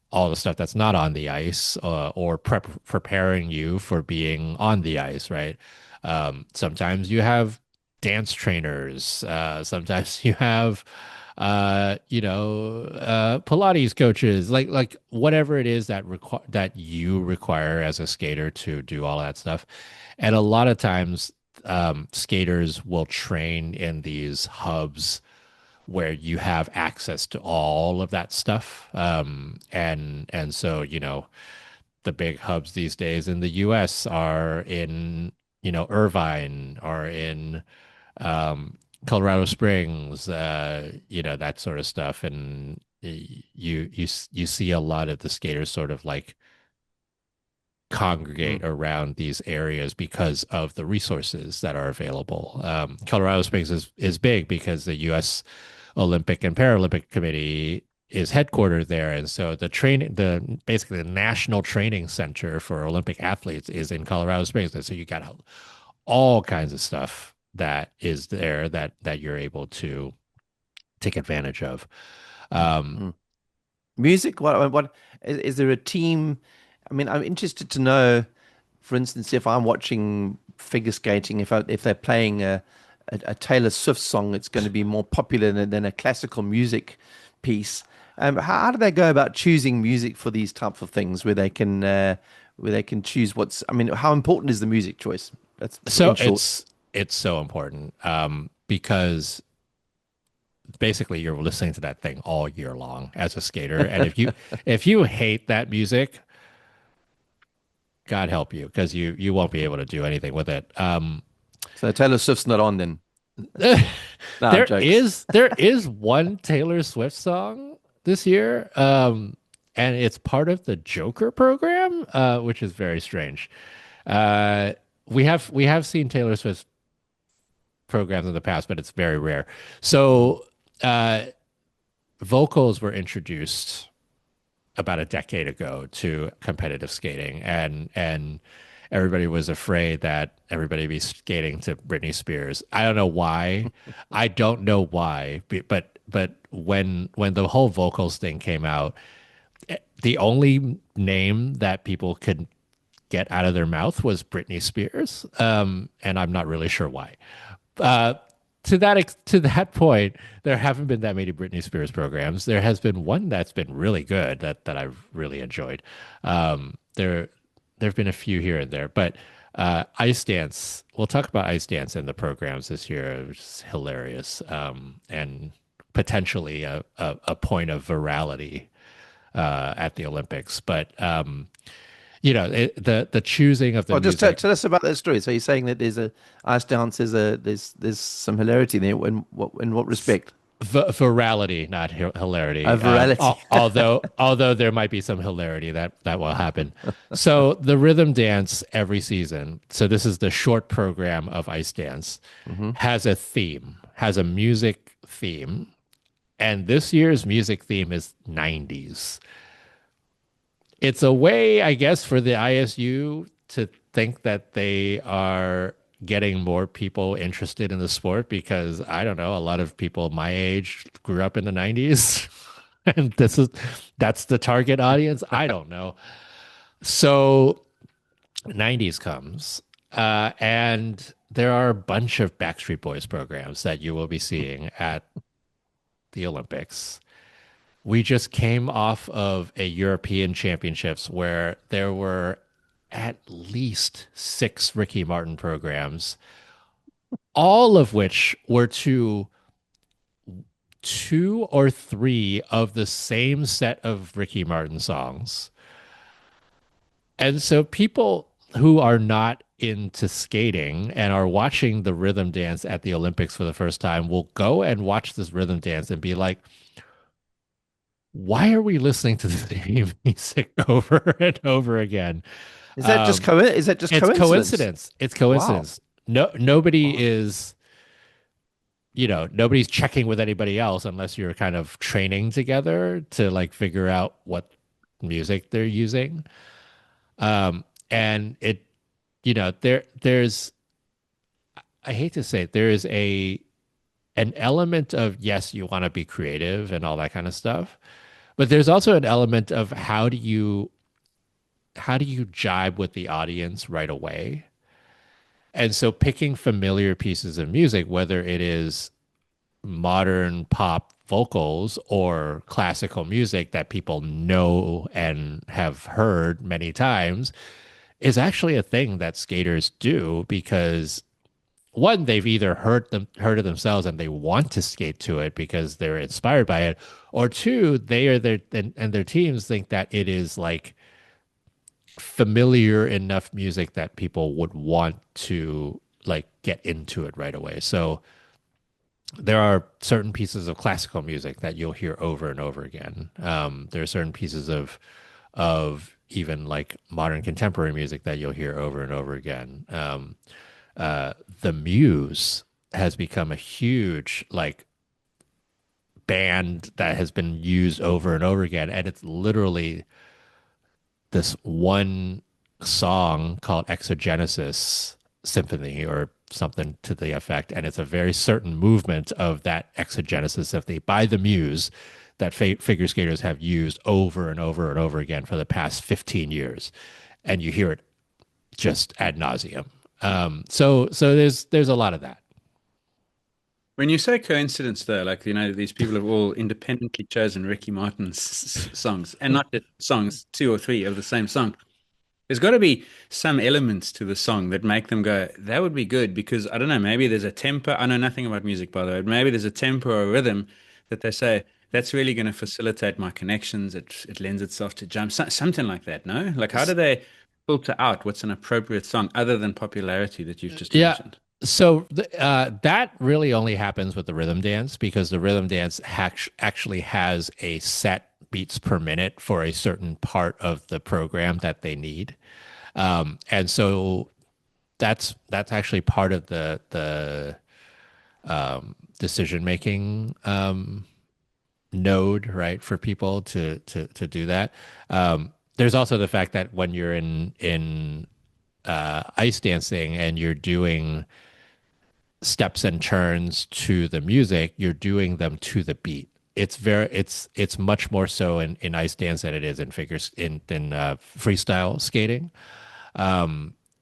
all the stuff that's not on the ice or preparing you for being on the ice, right? Sometimes you have dance trainers. Sometimes you have, Pilates coaches, like whatever it is that you require as a skater to do all that stuff. And a lot of times, skaters will train in these hubs where you have access to all of that stuff. And so, the big hubs these days in the US are in, Irvine or in Colorado Springs, that sort of stuff. And you see a lot of the skaters sort of like congregate around these areas because of the resources that are available. Colorado Springs is big because the U.S. Olympic and Paralympic Committee is headquartered there, and so basically the national training center for Olympic athletes is in Colorado Springs, and so you got all kinds of stuff that is there that you're able to take advantage of. Um, Music, what is there a team? I mean, I'm interested to know, for instance, if I'm watching figure skating, if they're playing a Taylor Swift song, it's going to be more popular than a classical music piece. How do they go about choosing music for these type of things where they can choose what's, I mean, how important is the music choice? That's so in short. it's so important because basically you're listening to that thing all year long as a skater, and if you hate that music, God help you, because you won't be able to do anything with it. So Taylor Swift's not on then. No, there jokes. is one Taylor Swift song this year, and it's part of the Joker program, which is very strange. Uh, we have seen Taylor Swift programs in the past, but it's very rare. So uh, vocals were introduced about a decade ago to competitive skating, and everybody was afraid that everybody would be skating to Britney Spears. I don't know why. I don't know why, but when the whole vocals thing came out, the only name that people could get out of their mouth was Britney Spears, and I'm not really sure why. Uh, to that point, there haven't been that many Britney Spears programs. There has been one that's been really good that I've really enjoyed. There have been a few here and there, but Ice Dance. We'll talk about Ice Dance and the programs this year, which is hilarious, and potentially a point of virality at the Olympics. But the choosing of the Well, just music. tell us about that story. So you're saying that there's a ice dance, there's some hilarity there. In what respect? Virality, not hilarity. Virality. Although there might be some hilarity that will happen. So the rhythm dance every season. So this is the short program of Ice Dance. Hmm. Has a theme, has a music theme, and this year's music theme is 90s. It's a way, I guess, for the ISU to think that they are getting more people interested in the sport because I don't know, a lot of people my age grew up in the 90s and that's the target audience. I don't know. So 90s comes and there are a bunch of Backstreet Boys programs that you will be seeing at the Olympics. We just came off of a European Championships where there were at least six Ricky Martin programs, all of which were to two or three of the same set of Ricky Martin songs. And so people who are not into skating and are watching the rhythm dance at the Olympics for the first time will go and watch this rhythm dance and be like, why are we listening to the same music over and over again? Is that just It's coincidence? coincidence. It's Wow. coincidence. No, nobody Wow. is, nobody's checking with anybody else unless you're kind of training together to like figure out what music they're using. And there's, I hate to say it, there is an element of yes, you want to be creative and all that kind of stuff, but there's also an element of how do you jibe with the audience right away? And so picking familiar pieces of music, whether it is modern pop vocals or classical music that people know and have heard many times, is actually a thing that skaters do because one, they've either heard it themselves and they want to skate to it because they're inspired by it, or two, they are their and their teams think that it is like familiar enough music that people would want to like get into it right away. So there are certain pieces of classical music that you'll hear over and over again. There are certain pieces of even like modern contemporary music that you'll hear over and over again. The Muse has become a huge like band that has been used over and over again, and it's literally this one song called Exogenesis Symphony or something to the effect. And it's a very certain movement of that Exogenesis Symphony by the Muse that figure skaters have used over and over and over again for the past 15 years. And you hear it just ad nauseum. So there's a lot of that. When you say coincidence, though, like, these people have all independently chosen Ricky Martin's songs, and not just songs, two or three of the same song. There's got to be some elements to the song that make them go, that would be good, because I don't know, maybe there's a tempo. I know nothing about music, by the way, but maybe there's a tempo or a rhythm that they say, that's really going to facilitate my connections. It lends itself to jump, something like that, no? Like, how do they filter out what's an appropriate song other than popularity that you've just Yeah. mentioned? So that really only happens with the rhythm dance because the rhythm dance actually has a set beats per minute for a certain part of the program that they need. And so that's actually part of the decision making node, right, for people to do that. There's also the fact that when you're in ice dancing and you're doing steps and turns to the music, you're doing them to the beat. It's much more so in ice dance than it is in figures in freestyle skating,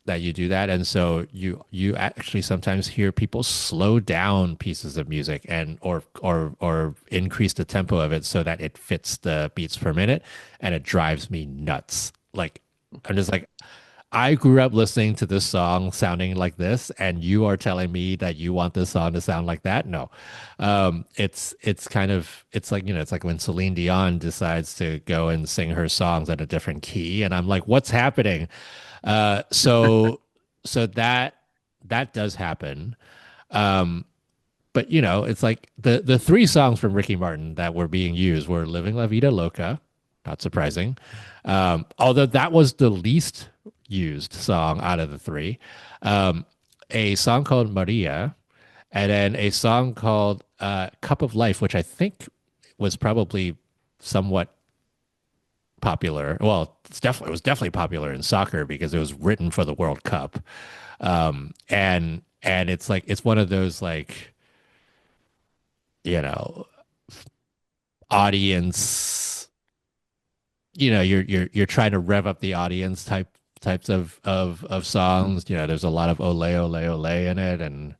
that you do that. And so you actually sometimes hear people slow down pieces of music and or increase the tempo of it so that it fits the beats per minute, and it drives me nuts. Like I'm just like, I grew up listening to this song sounding like this, and you are telling me that you want this song to sound like that? No. It's kind of it's like, it's like when Celine Dion decides to go and sing her songs at a different key, and I'm like, what's happening? So that does happen. Um, but it's like the three songs from Ricky Martin that were being used were "Living La Vida Loca," not surprising. Although that was the least used song out of the three. Um, a song called Maria, and then a song called "Cup of Life," which I think was probably somewhat popular. Well, it was definitely popular in soccer because it was written for the World Cup. And it's like it's one of those like you know audience, you're trying to rev up the audience types of songs. There's a lot of ole ole ole in it, and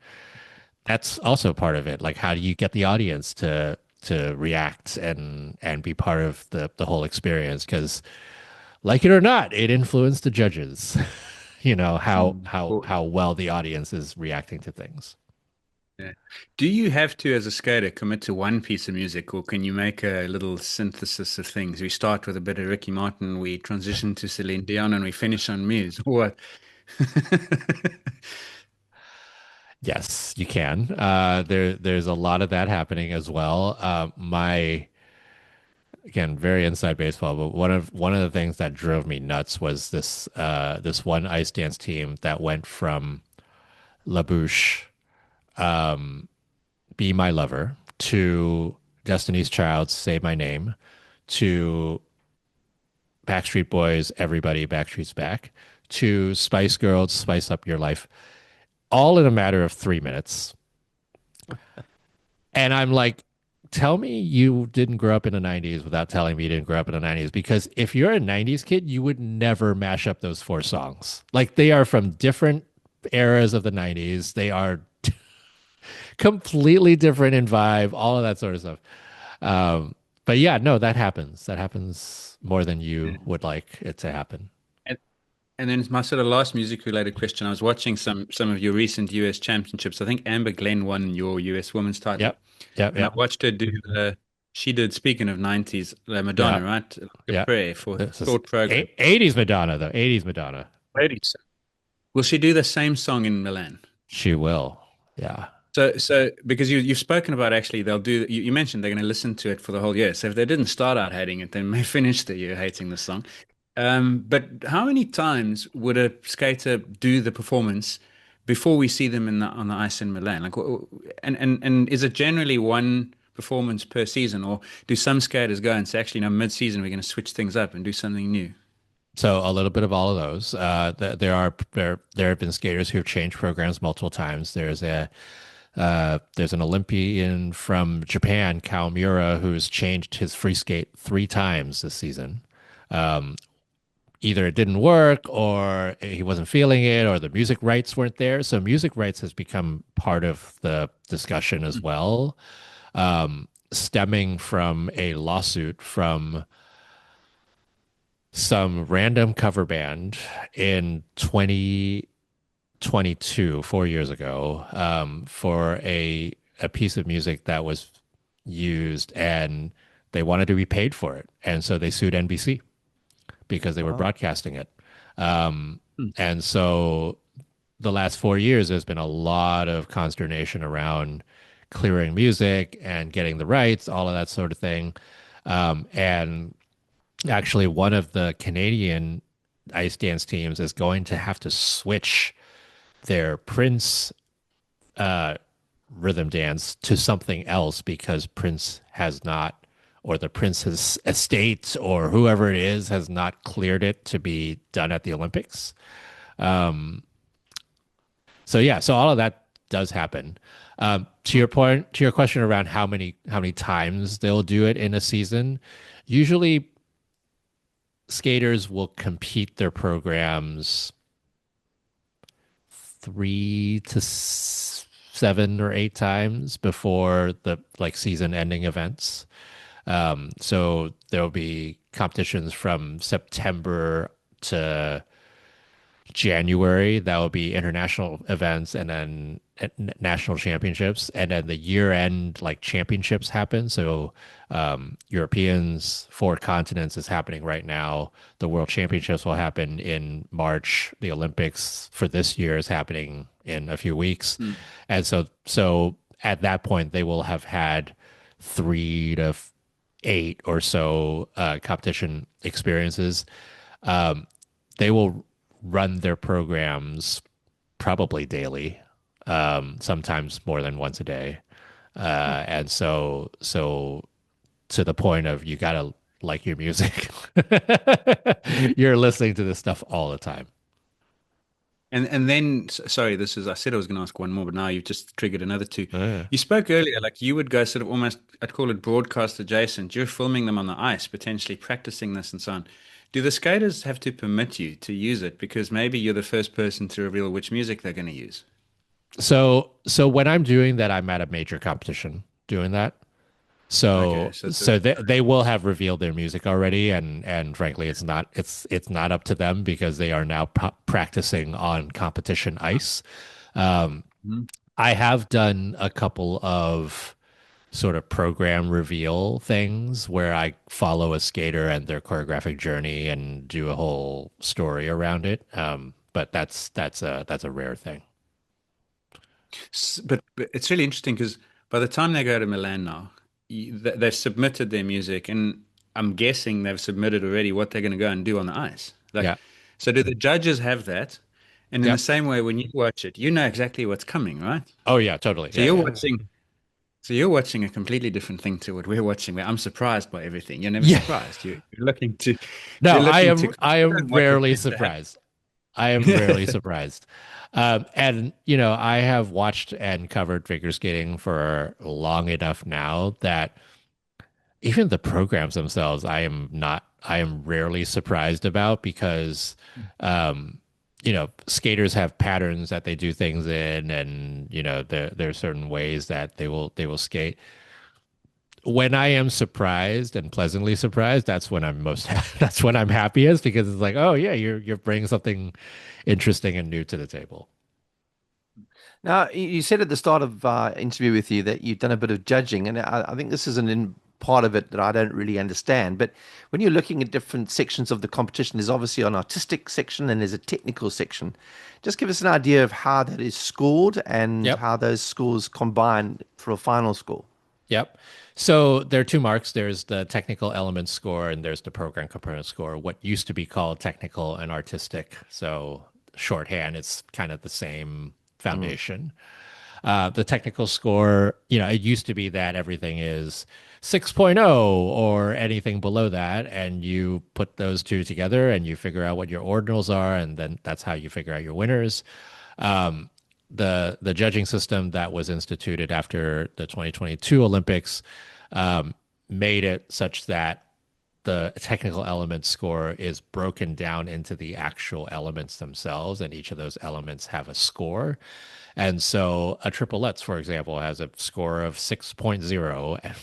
that's also part of it. Like, how do you get the audience to react and be part of the whole experience? Because, like it or not, it influenced the judges. how Mm. how Or- how well the audience is reacting to things. yeah. Do you have to, as a skater, commit to one piece of music, or can you make a little synthesis of things? We start with a bit of Ricky Martin, we transition to Celine Dion, and we finish on Muse. What? Yes, you can. There's a lot of that happening as well. My Again, very inside baseball, but one of the things that drove me nuts was this one ice dance team that went from La Bouche, Be My Lover, to Destiny's Child, Say My Name, to Backstreet Boys, Everybody Backstreet's Back, to Spice Girls, Spice Up Your Life, all in a matter of 3 minutes. And I'm like, tell me you didn't grow up in the 90s without telling me you didn't grow up in the 90s. Because if you're a 90s kid, you would never mash up those four songs. Like, they are from different eras of the 90s. They are completely different in vibe, all of that sort of stuff. Um, but yeah, no, that happens. That happens more than you would like it to happen. And, and then my sort of last music-related question. I was watching some of your recent US championships. I think Amber Glenn won your US women's title. Yep. Yep. And I Yep. watched her do she did, speaking of 90s, Yeah. Madonna, right? Like a Yeah. prayer for This is thought program. 80s Madonna, though. 80s Madonna. Ladies. Will she do the same song in Milan? She will. Yeah. So because you've spoken about actually they'll do you mentioned they're going to listen to it for the whole year. So if they didn't start out hating it, they may finish the year hating the song. But how many times would a skater do the performance before we see them on the ice in Milan? Like, and is it generally one performance per season, or do some skaters go and say, actually, no, mid-season we're going to switch things up and do something new? So a little bit of all of those. There have been skaters who have changed programs multiple times. There's an Olympian from Japan, Kawamura, who's changed his free skate 3 times this season. Um, Either it didn't work, or he wasn't feeling it, or the music rights weren't there. So music rights has become part of the discussion as well, stemming from a lawsuit from some random cover band in 2022, 4 years ago, for a piece of music that was used, and they wanted to be paid for it, and so they sued NBC because they were Wow. broadcasting it. And so the last 4 years, there's been a lot of consternation around clearing music and getting the rights, all of that sort of thing. And actually, one of the Canadian ice dance teams is going to have to switch their Prince rhythm dance to something else because Prince has not, or the Prince's estate or whoever it is has not cleared it to be done at the Olympics. Um, so yeah, so all of that does happen. To your point, to your question around how many times they'll do it in a season, usually skaters will compete their programs 3 to 7 or 8 times before the like season ending events. So there'll be competitions from September to January. That will be international events and then national championships. And then the year end like championships happen. So Europeans, four continents is happening right now. The World Championships will happen in March. The Olympics for this year is happening in a few weeks. Mm. And so at that point, they will have had 3 to 8 or so competition experiences. Um, they will run their programs probably daily, sometimes more than once a day. And so to the point of you gotta like your music. You're listening to this stuff all the time. And then, sorry, this is, I said I was going to ask one more, but now you've just triggered another two. Yeah. You spoke earlier, like you would go sort of almost, I'd call it broadcast adjacent. You're filming them on the ice, potentially practicing this and so on. Do the skaters have to permit you to use it? Because maybe you're the first person to reveal which music they're going to use. So when I'm doing that, I'm at a major competition doing that. Okay, So so it's so they will have revealed their music already, and frankly, it's not up to them because they are now practicing on competition ice. Um, Mhm. I have done a couple of sort of program reveal things where I follow a skater and their choreographic journey and do a whole story around it. But that's a rare thing. But it's really interesting because by the time they go to Milan now, they've submitted their music, and I'm guessing they've submitted already what they're going to go and do on the ice. Like, Yeah. so do the judges have that? And in the Yep. same way, when you watch it, you know exactly what's coming, right? Oh yeah, totally. So Yeah, you're yeah. watching, so you're watching a completely different thing to what we're watching. Where I'm surprised by everything. You're never Yeah. surprised. You're looking to, No, you're I looking to am I am confirm what is rarely meant to happen. surprised. I am rarely surprised. And, I have watched and covered figure skating for long enough now that even the programs themselves, I am rarely surprised about because, skaters have patterns that they do things in, and, there are certain ways that they will skate. When I am surprised and pleasantly surprised, that's when I'm most, that's when I'm happiest because it's like, oh yeah, you're bringing something interesting and new to the table. Now, you said at the start of interview with you that you've done a bit of judging, and I think this is an in part of it that I don't really understand. But when you're looking at different sections of the competition, there's obviously an artistic section and there's a technical section. Just give us an idea of how that is scored and Yep. how those scores combine for a final score. Yep. So there are two marks. There's the technical element score and there's the program component score, what used to be called technical and artistic. So shorthand, it's kind of the same Mm. foundation. The technical score, it used to be that everything is 6.0 or anything below that. And you put those two together and you figure out what your ordinals are. And then that's how you figure out your winners. Um, the judging system that was instituted after the 2022 Olympics made it such that the technical element score is broken down into the actual elements themselves, and each of those elements have a score. And so a triplets, for example, has a score of 6.0,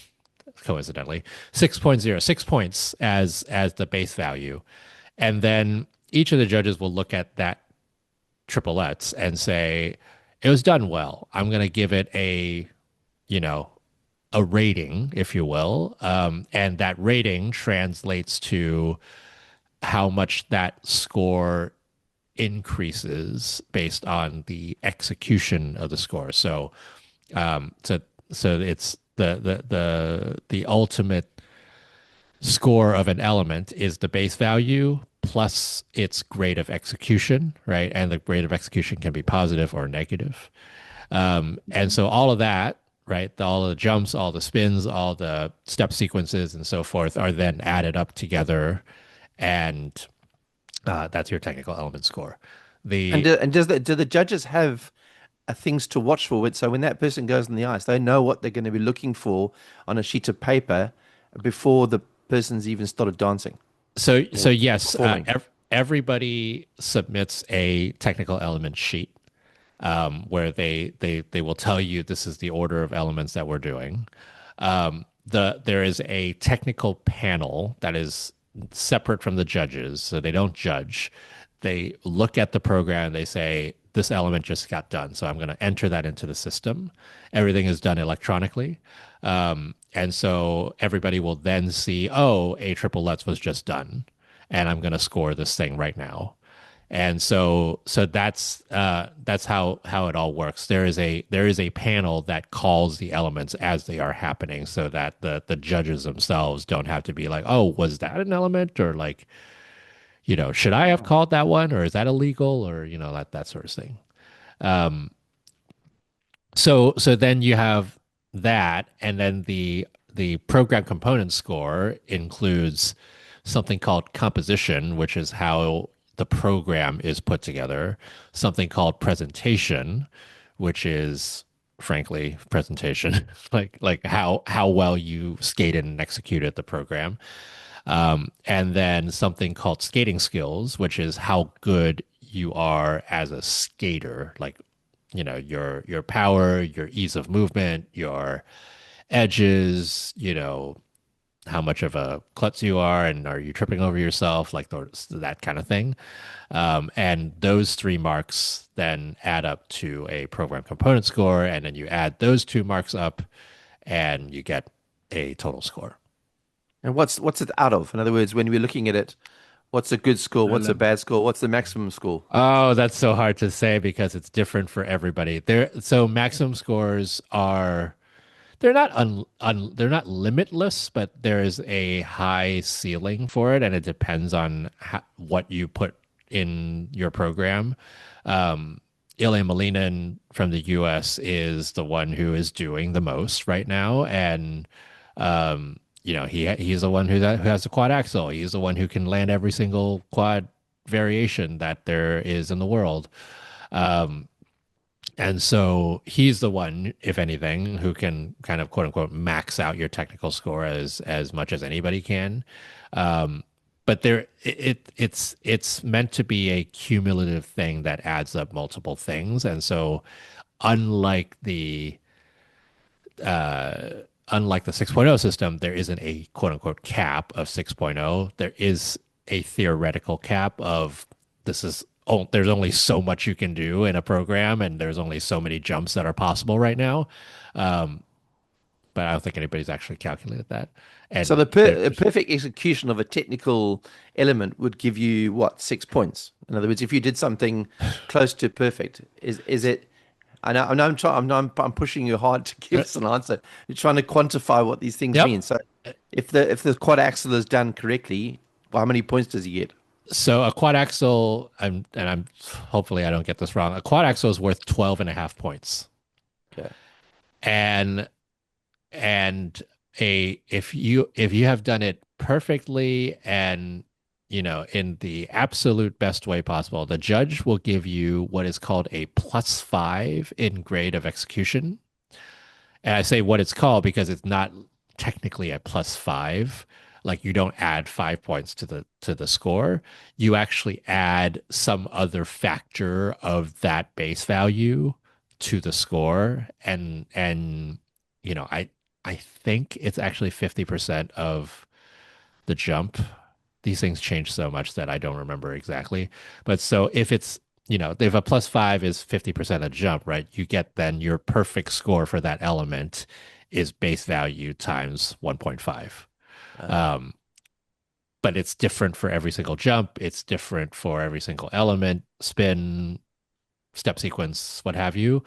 coincidentally, 6.0, 6 points as the base value. And then each of the judges will look at that triplets and say, it was done well. I'm going to give it you know, a rating, if you will. And that rating translates to how much that score increases based on the execution of the score. Um, so, so it's the ultimate score of an element is the base value plus its grade of execution, right? And the grade of execution can be positive or negative. And so all of that, right, all the jumps, all the spins, all the step sequences, and so forth, are then added up together, and that's your technical element score. And The do the judges have things to watch for it? So when that person goes on the ice, they know what they're going to be looking for on a sheet of paper before the person's even started dancing so or yes, performing. everybody submits a technical element sheet, where they will tell you this is the order of elements that we're doing. There is a technical panel that is separate from the judges, so they don't judge. They look at the program. They say this element just got done, so I'm going to enter that into the system. Everything is done electronically, and so everybody will then see, oh, a triple Lutz was just done, and I'm going to score this thing right now. And so that's how it all works. There is a panel that calls the elements as they are happening, so that the judges themselves don't have to be like, oh, was that an element, or like, should I have called that one, or is that illegal, or that sort of thing. Um, so then you have that, and then the program component score includes something called composition, which is how the program is put together, something called presentation, which is frankly presentation, like how well you skated and executed the program. And then something called skating skills, which is how good you are as a skater, like your power, your ease of movement, your edges, how much of a klutz you are, and are you tripping over yourself, like that kind of thing. And those three marks then add up to a program component score, and then you add those two marks up, and you get a total score. And what's it out of? In other words, when we're looking at it, what's a good score? What's a bad score? What's the maximum score? Oh, that's so hard to say because it's different for everybody. So maximum scores are they're not they're not limitless, but there is a high ceiling for it, and it depends on what you put in your program. Um, Ilya Malinin from the U.S. is the one who is doing the most right now, and he's the one who has the quad axle. He's the one who can land every single quad variation that there is in the world. Um, and so he's the one, if anything, who can kind of quote unquote max out your technical score as much as anybody can. Um, but it's meant to be a cumulative thing that adds up multiple things. And so unlike the uh, unlike the 6.0 system, there isn't a quote unquote cap of 6.0. There is a theoretical cap of this is oh, there's only so much you can do in a program, and there's only so many jumps that are possible right now. Um, but I don't think anybody's actually calculated that. So And a perfect execution of a technical element would give you what, 6 points? In other words, if you did something close to perfect, is it? I know I'm trying. I'm pushing you hard to give us an answer. You're trying to quantify what these things yep. mean. So, if the quad axle is done correctly, well, how many points does he get? So a quad axle, I'm hopefully I don't get this wrong. A quad axle is worth 12 and a half points. Okay. And and a if you have done it perfectly and in the absolute best way possible, the judge will give you what is called a +5 in grade of execution. And I say what it's called because it's not technically a +5. Like you don't add 5 points to the score. You actually add some other factor of that base value to the score. And I think it's actually 50% of the jump. These things change so much that I don't remember exactly. But so if a +5 is 50% of jump, right? You get then your perfect score for that element is base value times 1.5. Uh, Um, but it's different for every single jump. It's different for every single element, spin, step sequence, what have you.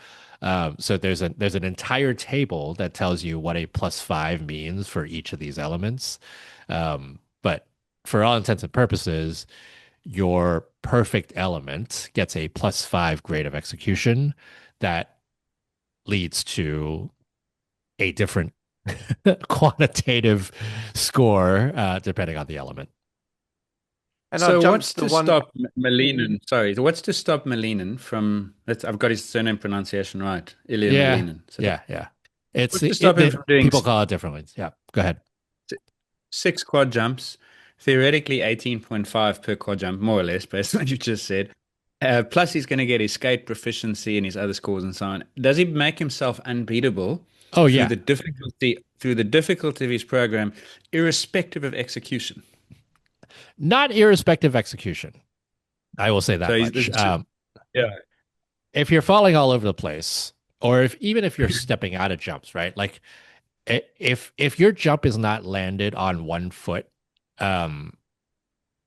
So there's an entire table that tells you what a +5 means for each of these elements. But for all intents and purposes, your perfect element gets a +5 grade of execution that leads to a different quantitative score depending on the element. And our So jumps, what's the to one, stop Malinen? Sorry, what's to stop Malinen from? I've got his surname pronunciation right. Ilya Yeah, Malinen. So yeah. It's what's to stop him from doing people call it differently. Yeah, go ahead. six quad jumps, theoretically 18.5 per quad jump, more or less, based on what you just said. Plus, he's going to get his skate proficiency and his other scores and so on. Does he make himself unbeatable Oh yeah, through the difficulty of his program, irrespective of execution? not irrespective execution. I will say So that much. yeah, If you're falling all over the place, or if even if you're stepping out of jumps, right? Like if your jump is not landed on one foot, um,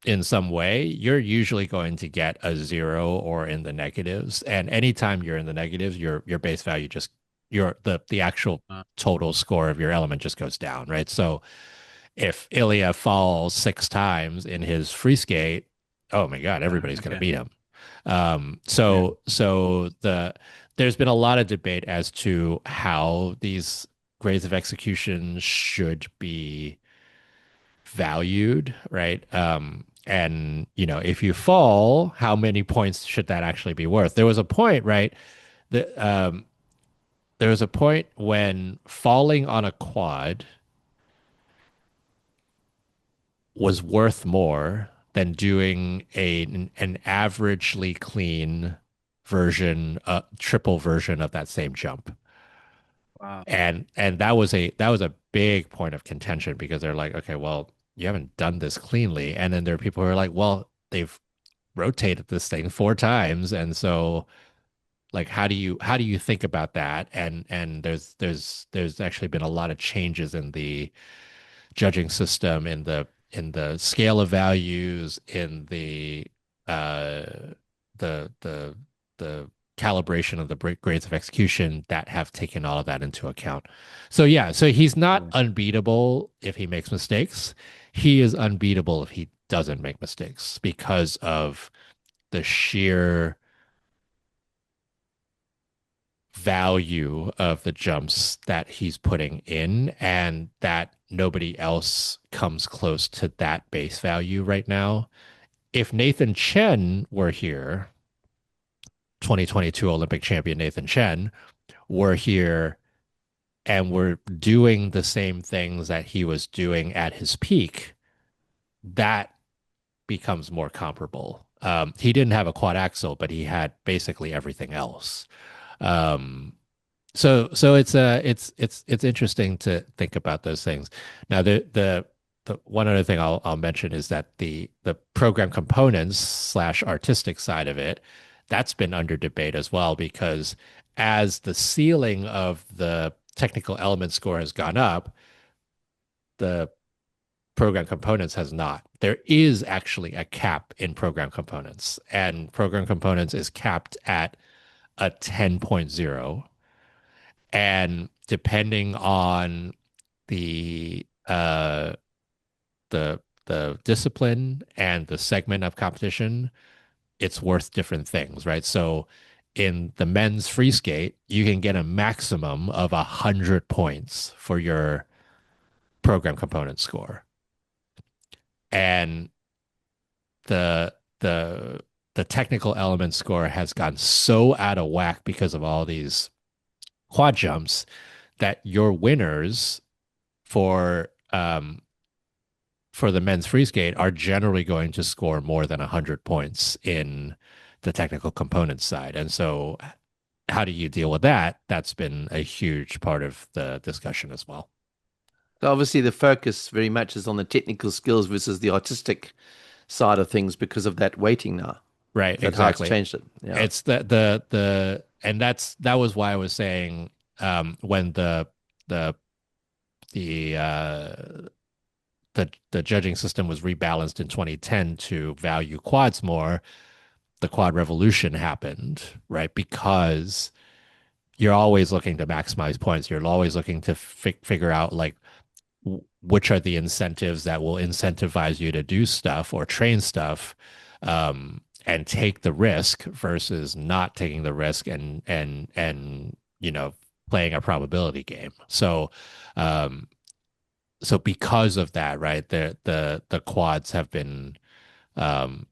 in some way, you're usually going to get a zero or in the negatives. And anytime you're in the negatives, your base value just your the actual total score of your element just goes down, right? So if Ilya falls 6 times in his free skate, oh my God, everybody's going to okay, beat him. yeah, So there's been a lot of debate as to how these grades of execution should be valued, right? And if you fall, how many points should that actually be worth? There was a point, right? That there was a point when falling on a quad was worth more than doing an averagely clean version, triple version of that same jump. wow, And that was a big point of contention because they're like, okay, well, you haven't done this cleanly. And then there are people who are like, well, they've rotated this thing 4 times, and so like how do you think about that? And there's actually been a lot of changes in the judging system, in the scale of values, in uh the the calibration of the grades of execution that have taken all of that into account. So yeah, so he's not yeah. unbeatable if he makes mistakes. He is unbeatable if he doesn't make mistakes because of the sheer value of the jumps that he's putting in, and that nobody else comes close to that base value right now. If Nathan Chen were here, 2022 Olympic champion Nathan Chen were here and were doing the same things that he was doing at his peak, that becomes more comparable. He didn't have a quad axle, but he had basically everything else. Um, so it's interesting to think about those things. Now the one other thing I'll mention is that the program components slash artistic side of it, that's been under debate as well, because as the ceiling of the technical element score has gone up, the program components has not. There is actually a cap in program components, and program components is capped at a 10.0. And depending on the the discipline and the segment of competition, it's worth different things, right? So in the men's free skate, you can get a maximum of 100 points for your program component score. And the the the technical element score has gone so out of whack because of all these quad jumps that your winners for for the men's free skate are generally going to score more than 100 points in the technical components side. And so how do you deal with that? That's been a huge part of the discussion as well. so obviously the focus very much is on the technical skills versus the artistic side of things because of that weighting now. Right, Is that how it's exactly. changed it? Yeah. It's the and that was why I was saying when the the the judging system was rebalanced in 2010 to value quads more, the quad revolution happened, right? Because you're always looking to maximize points. You're always looking to figure out like which are the incentives that will incentivize you to do stuff or train stuff, and take the risk versus not taking the risk, and playing a probability game. Um, so because of that, right, the quads have been um,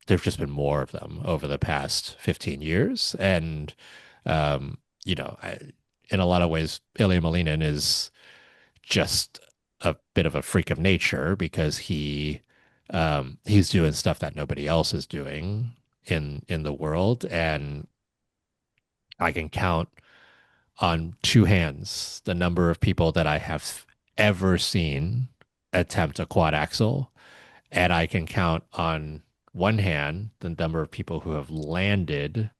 there's just been more of them over the past 15 years, and um, you know, in a lot of ways, Ilya Malinin is just a bit of a freak of nature because he's doing stuff that nobody else is doing in the world, and I can count on two hands the number of people that I have ever seen attempt a quad axel, and I can count on one hand the number of people who have landed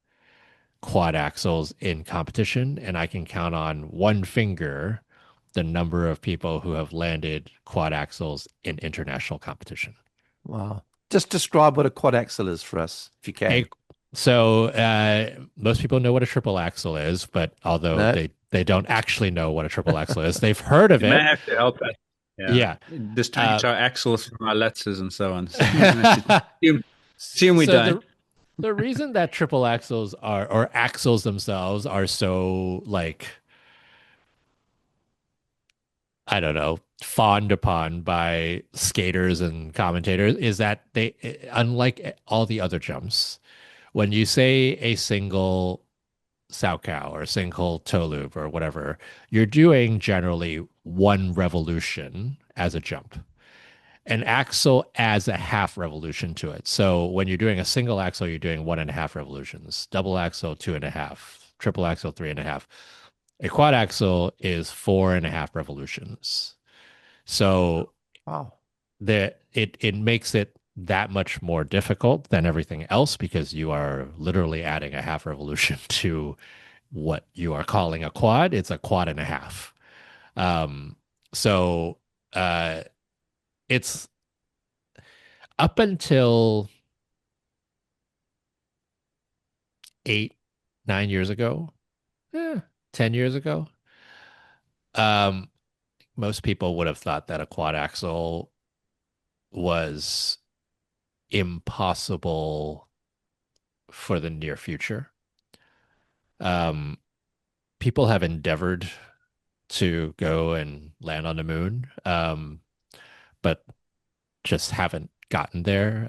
quad axles in competition, and I can count on one finger the number of people who have landed quad axles in international competition. Wow. Just describe what a quad axle is for us, if you A, can. most people know what a triple axle is, but although No? they don't actually know what a triple axle is, they've heard of You may it. have to help us. Yeah. Yeah. Distinguish Uh, our axles from our letters and so on. Assume we so don't. the reason that triple axles are or axles themselves are so like I don't know, fawned upon by skaters and commentators is that unlike all the other jumps, when you say a single Salchow or a single toe loop or whatever, you're doing generally one revolution as a jump. An axle adds a half revolution to it. So when you're doing a single axle, you're doing 1.5 revolutions. Double axle, 2.5. Triple axle, 3.5. A quad axle is 4.5 revolutions. So Wow. it makes it that much more difficult than everything else because you are literally adding a half revolution to what you are calling a quad. It's a quad and a half. Um, so uh, it's up until 8, 9 years ago, 10 years ago. Um, Most people would have thought that a quad axle was impossible for the near future. Um, People have endeavored to go and land on the moon, but just haven't gotten there.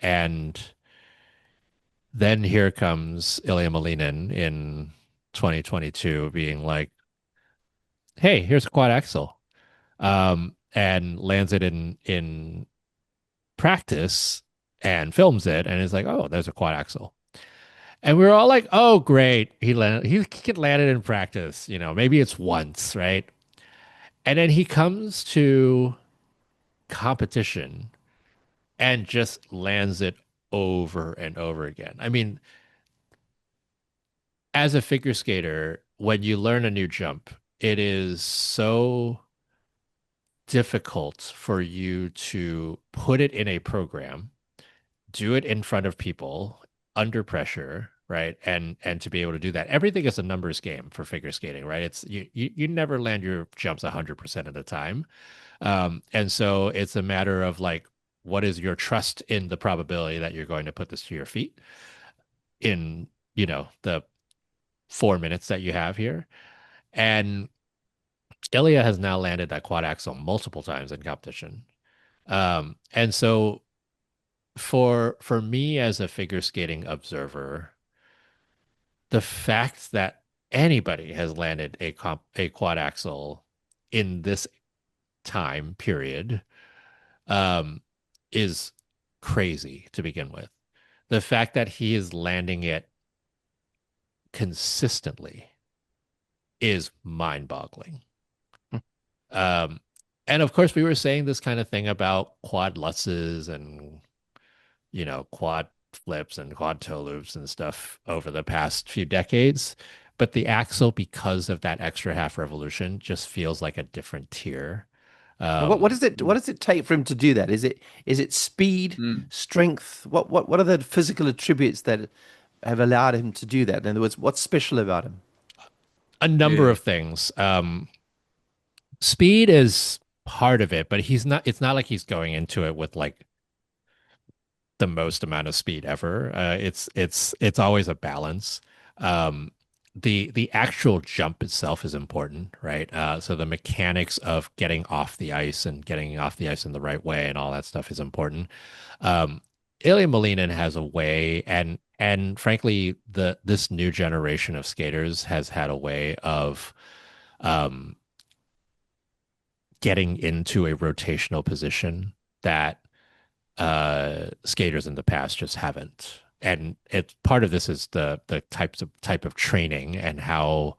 And then here comes Ilya Malinin in 2022 being like, hey, here's a quad axle, and lands it in practice and films it. And it's like, oh, there's a quad axle. And we were all like, oh, great. He can land it in practice. Maybe it's once, right? And then he comes to competition and just lands it over and over again. I mean, as a figure skater, when you learn a new jump, it is so difficult for you to put it in a program, do it in front of people under pressure, right? And to be able to do that. Everything is a numbers game for figure skating, right? It's you never land your jumps 100% of the time. And so it's a matter of like, what is your trust in the probability that you're going to put this to your feet in, the 4 minutes that you have here. And Ilya has now landed that quad axle multiple times in competition. And so for me as a figure skating observer, the fact that anybody has landed a quad axle in this time period um, is crazy to begin with. The fact that he is landing it consistently is mind-boggling. Um, and of course, we were saying this kind of thing about quad lutzes and quad flips and quad toe loops and stuff over the past few decades. But the axle, because of that extra half revolution, just feels like a different tier. And what Um, is it? What does it take for him to do that? Is it speed, Mm. strength? What are the physical attributes that have allowed him to do that? In other words, what's special about him? a number Yeah. of things. Speed is part of it, but he's not. It's not like he's going into it with like the most amount of speed ever. It's always a balance. Um, the actual jump itself is important, right? So the mechanics of getting off the ice and getting off the ice in the right way and all that stuff is important. Um, Ilya Malinin has a way, and frankly, the this new generation of skaters has had a way of um, getting into a rotational position that skaters in the past just haven't. And it part of this is the type of training and how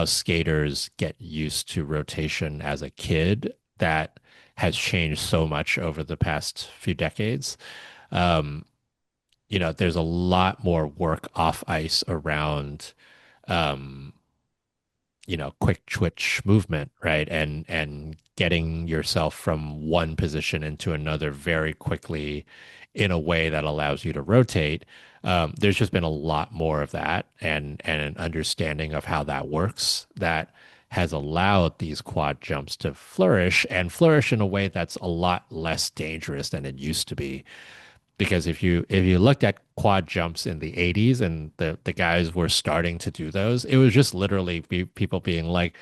skaters get used to rotation as a kid that has changed so much over the past few decades. Um, there's a lot more work off ice around um, quick twitch movement, right? And getting yourself from one position into another very quickly in a way that allows you to rotate. There's just been a lot more of that and an understanding of how that works that has allowed these quad jumps to flourish and flourish in a way that's a lot less dangerous than it used to be, because if you looked at quad jumps in the 80s and the guys were starting to do those, it was just literally people being like,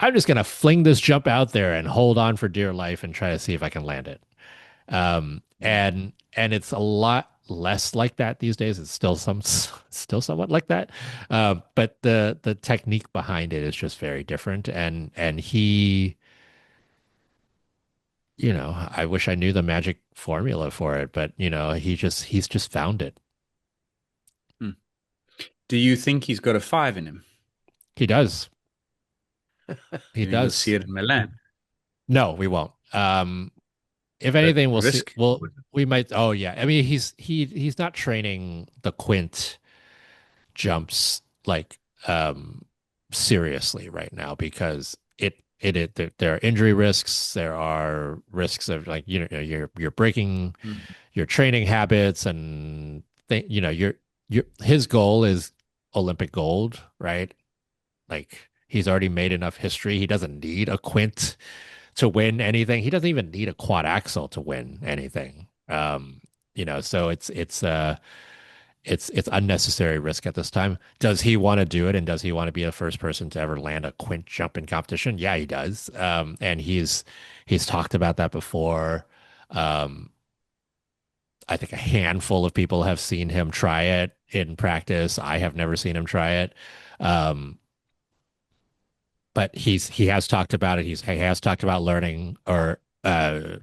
I'm just gonna fling this jump out there and hold on for dear life and try to see if I can land it. And it's a lot less like that these days. It's still somewhat like that, but the technique behind it is just very different. And he, I wish I knew the magic formula for it, but he's just found it. Hmm. Do you think he's got a five in him? He does. He Maybe we'll see does. it in Milan. No, we won't. If That anything, we'll see. risk. We might. Oh yeah. I mean, he's not training the quint jumps like seriously right now because there are injury risks. There are risks of like you're breaking Hmm. your training habits and your his goal is Olympic gold, right? Like he's already made enough history. He doesn't need a quint to win anything. He doesn't even need a quad axle to win anything. So it's unnecessary risk at this time. Does he want to do it, and does he want to be the first person to ever land a quint jump in competition? Yeah, he does. And he's talked about that before. Um, I think a handful of people have seen him try it in practice. I have never seen him try it. Um, but he has talked about it. He has talked about learning or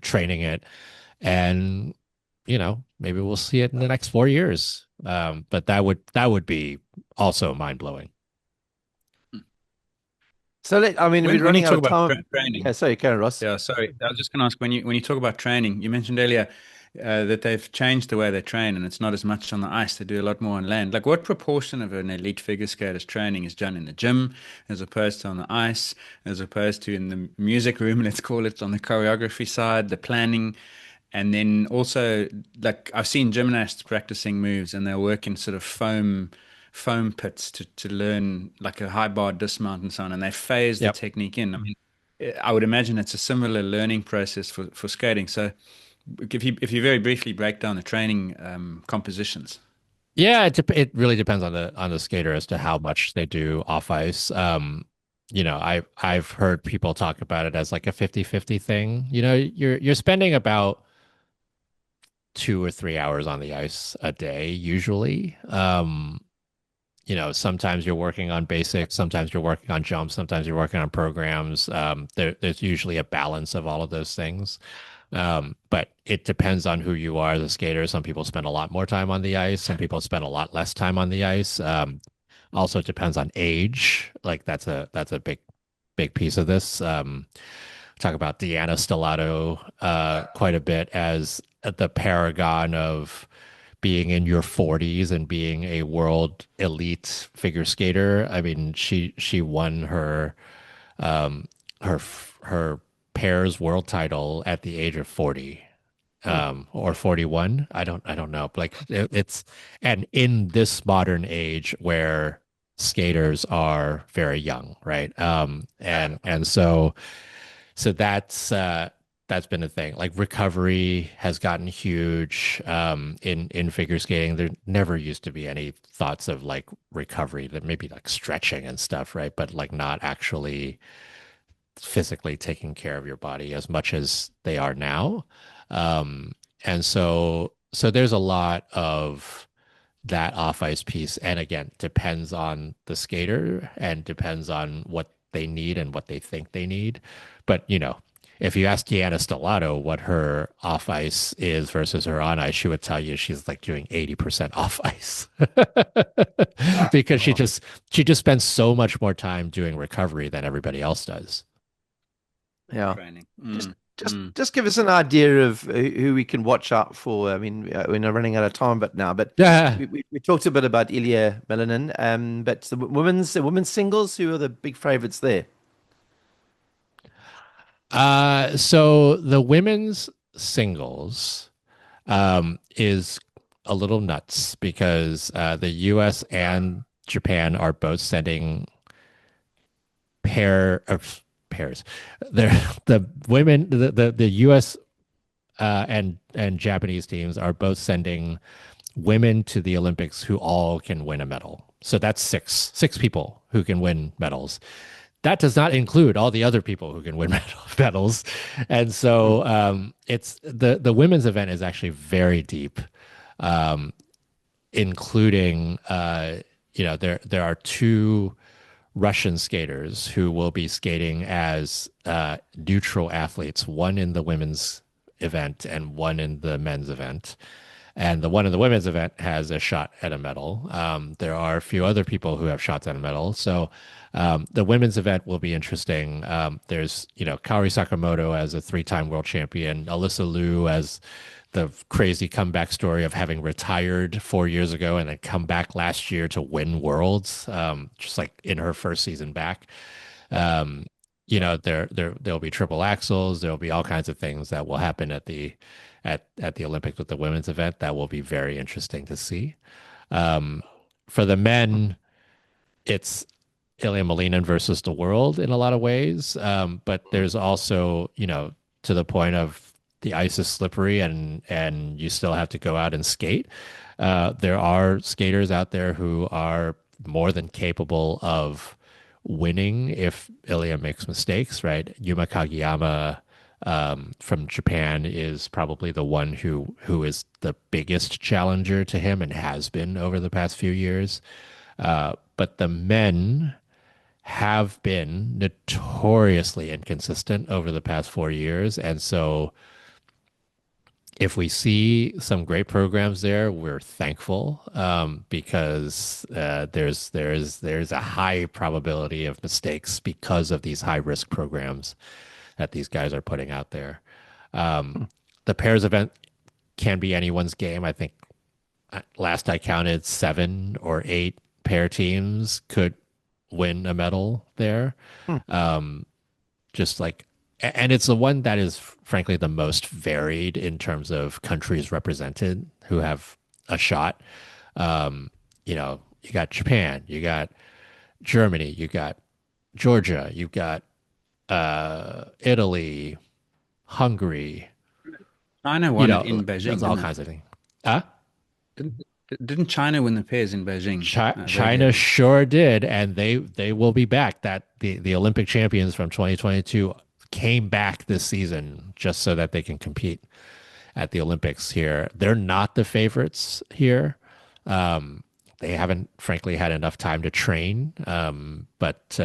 training it, and maybe we'll see it in the next 4 years. But that would be also mind blowing. So I mean, we're When you running out talk of about time. training, Yeah, sorry, Karen Ross. yeah, sorry, I was just going to ask when you talk about training, you mentioned earlier that they've changed the way they train, and it's not as much on the ice. They do a lot more on land. Like, what proportion of an elite figure skater's training is done in the gym, as opposed to on the ice, as opposed to in the music room, let's call it, on the choreography side, the planning, and then also like I've seen gymnasts practicing moves, and they're working sort of foam pits to learn like a high bar dismount and so on, and they phase the Yep. technique in. I mean, I would imagine it's a similar learning process for skating. So if you very briefly break down the training compositions. Yeah, it really depends on the skater as to how much they do off ice. I've heard people talk about it as like a 50-50 thing. You're spending about 2 or 3 hours on the ice a day usually. Sometimes you're working on basics, sometimes you're working on jumps, sometimes you're working on programs. There's usually a balance of all of those things. But it depends on who you are as a skater. Some people spend a lot more time on the ice. Some people spend a lot less time on the ice. Also, it depends on age. Like that's a big piece of this. Talk about Deanna Stellato quite a bit as the paragon of being in your 40s and being a world elite figure skater. I mean, she won um, her pairs world title at the age of 40, Hmm. or 41. I don't know. Like it's and in this modern age where skaters are very young, right? And so that's that's been a thing. Like recovery has gotten huge in figure skating. There never used to be any thoughts of like recovery, that maybe like stretching and stuff, right? But like not actually physically taking care of your body as much as they are now. Um, and so there's a lot of that off ice piece. And again, depends on the skater and depends on what they need and what they think they need. But, if you ask Deanna Stellato what her off ice is versus her on ice, she would tell you she's like doing 80% off ice because Wow. she just spends so much more time doing recovery than everybody else does. Yeah. Training. Just Mm, just mm. just give us an idea of who we can watch out for. I mean, we're not running out of time, but now, but Yeah. we talked a bit about Ilya Melanin, but the women's singles, who are the big favorites there? So the women's singles is a little nuts because the US and Japan are both sending pairs. They're the women, the US and Japanese teams are both sending women to the Olympics who all can win a medal. So that's six people who can win medals. That does not include all the other people who can win medals. And Hmm. so it's the women's event is actually very deep, um, including there are two Russian skaters who will be skating as neutral athletes, one in the women's event and one in the men's event. And the one in the women's event has a shot at a medal. There are a few other people who have shots at a medal. So the women's event will be interesting. There's, Kaori Sakamoto as a three-time world champion, Alyssa Liu as the crazy comeback story of having retired 4 years ago and then come back last year to win worlds, just like in her first season back. Um, there'll be triple axels. There'll be all kinds of things that will happen at the Olympics with the women's event that will be very interesting to see. Um, for the men, it's Ilya Malinin versus the world in a lot of ways. But there's also, to the point of the ice is slippery and you still have to go out and skate. There are skaters out there who are more than capable of winning if Ilya makes mistakes, right? Yuma Kagiyama from Japan is probably the one who is the biggest challenger to him and has been over the past few years. But the men have been notoriously inconsistent over the past 4 years. And so if we see some great programs there, we're thankful because there's a high probability of mistakes because of these high risk programs that these guys are putting out there. Um, the pairs event can be anyone's game. I think last I counted, 7 or 8 pair teams could win a medal there. Hmm. Just like, and it's the one that is frankly the most varied in terms of countries represented who have a shot. You got Japan, you got Germany, you got Georgia, you got Italy, Hungary. China won it in There's Beijing, all didn't it? kinds of things. Huh? Didn't, didn't China win the pairs in Beijing very China heavily? sure did, and they will be back. That the Olympic champions from 2022 came back this season just so that they can compete at the Olympics here. They're not the favorites here. They haven't, frankly, had enough time to train. But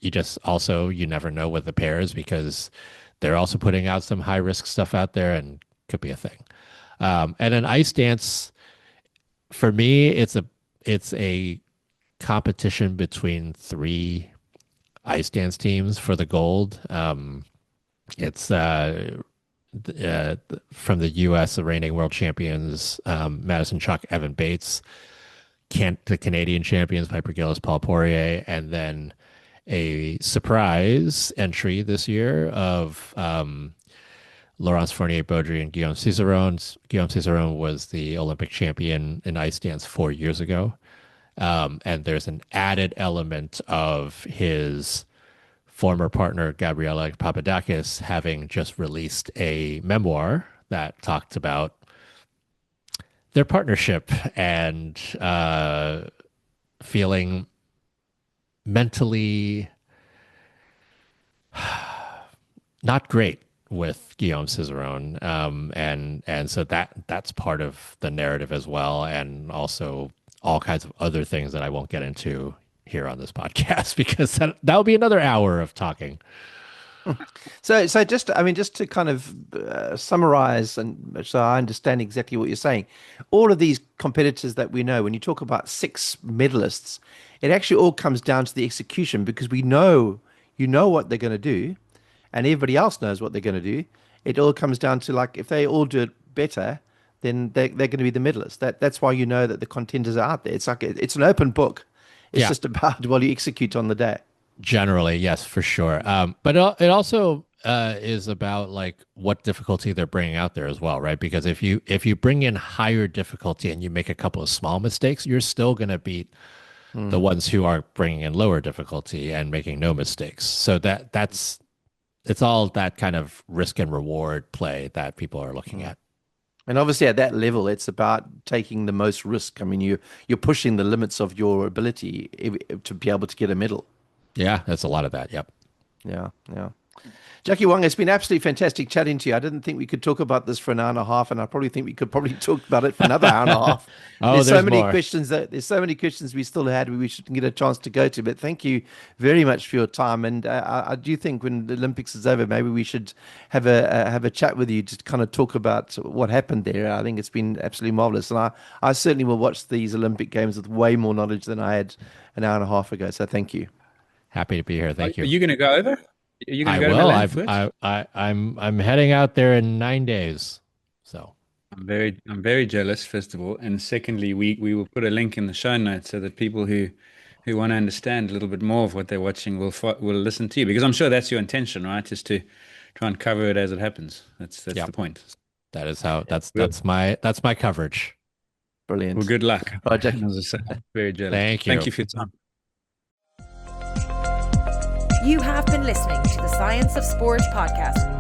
you never know with the pairs because they're also putting out some high risk stuff out there and could be a thing. And an ice dance for me, it's a competition between three ice dance teams for the gold. It's from the U.S., the reigning world champions, Madison Chuck, Evan Bates, the Canadian champions, Piper Gillis, Paul Poirier, and then a surprise entry this year of Laurence Fournier Beaudry and Guillaume Cicerone. Guillaume Cicerone was the Olympic champion in ice dance 4 years ago. And there's an added element of his former partner Gabriela Papadakis having just released a memoir that talked about their partnership and feeling mentally not great with Guillaume Cizeron, and so that's part of the narrative as well, and also all kinds of other things that I won't get into here on this podcast because that'll be another hour of talking. So just, I mean, just to kind of summarize, and so I understand exactly what you're saying, all of these competitors that we know, when you talk about six medalists, it actually all comes down to the execution because we know, you know what they're going to do, and everybody else knows what they're going to do. It all comes down to like if they all do it better, then they're going to be the medalists. That's why you know that the contenders are out there. It's like it's an open book. It's Yeah. just about well, you execute on the day. Generally, yes, for sure. But it also is about like what difficulty they're bringing out there as well, right? Because if you bring in higher difficulty and you make a couple of small mistakes, you're still going to beat the ones who are bringing in lower difficulty and making no mistakes. So that's it's all that kind of risk and reward play that people are looking at. And obviously, at that level, it's about taking the most risk. I mean, you're pushing the limits of your ability to be able to get a medal. Yeah, that's a lot of that. Yep. Yeah, yeah. Jackie Wong, it's been absolutely fantastic chatting to you. I didn't think we could talk about this for an hour and a half, and I probably think we could probably talk about it for another hour and a half. Oh, There's so there's many more. questions there's so many questions we still had we shouldn't get a chance to go to. But thank you very much for your time. And I do think when the Olympics is over, maybe we should have a chat with you to kind of talk about what happened there. I think it's been absolutely marvelous, and I certainly will watch these Olympic Games with way more knowledge than I had an hour and a half ago. So thank you. Happy to be here. Thank Are you. you going to go over? Are you going I to go to will. Milan I've first? I'm heading out there in 9 days. So I'm very jealous, first of all, and secondly, we will put a link in the show notes so that people who want to understand a little bit more of what they're watching will listen to you because I'm sure that's your intention, right? Is to try and cover it as it happens. That's Yep. the point. that is how Well, that's my coverage. Brilliant. well, good luck. All right, Jackie. As I said, very jealous. Thank Thank you. you for your time. You have been listening to the Science of Sport podcast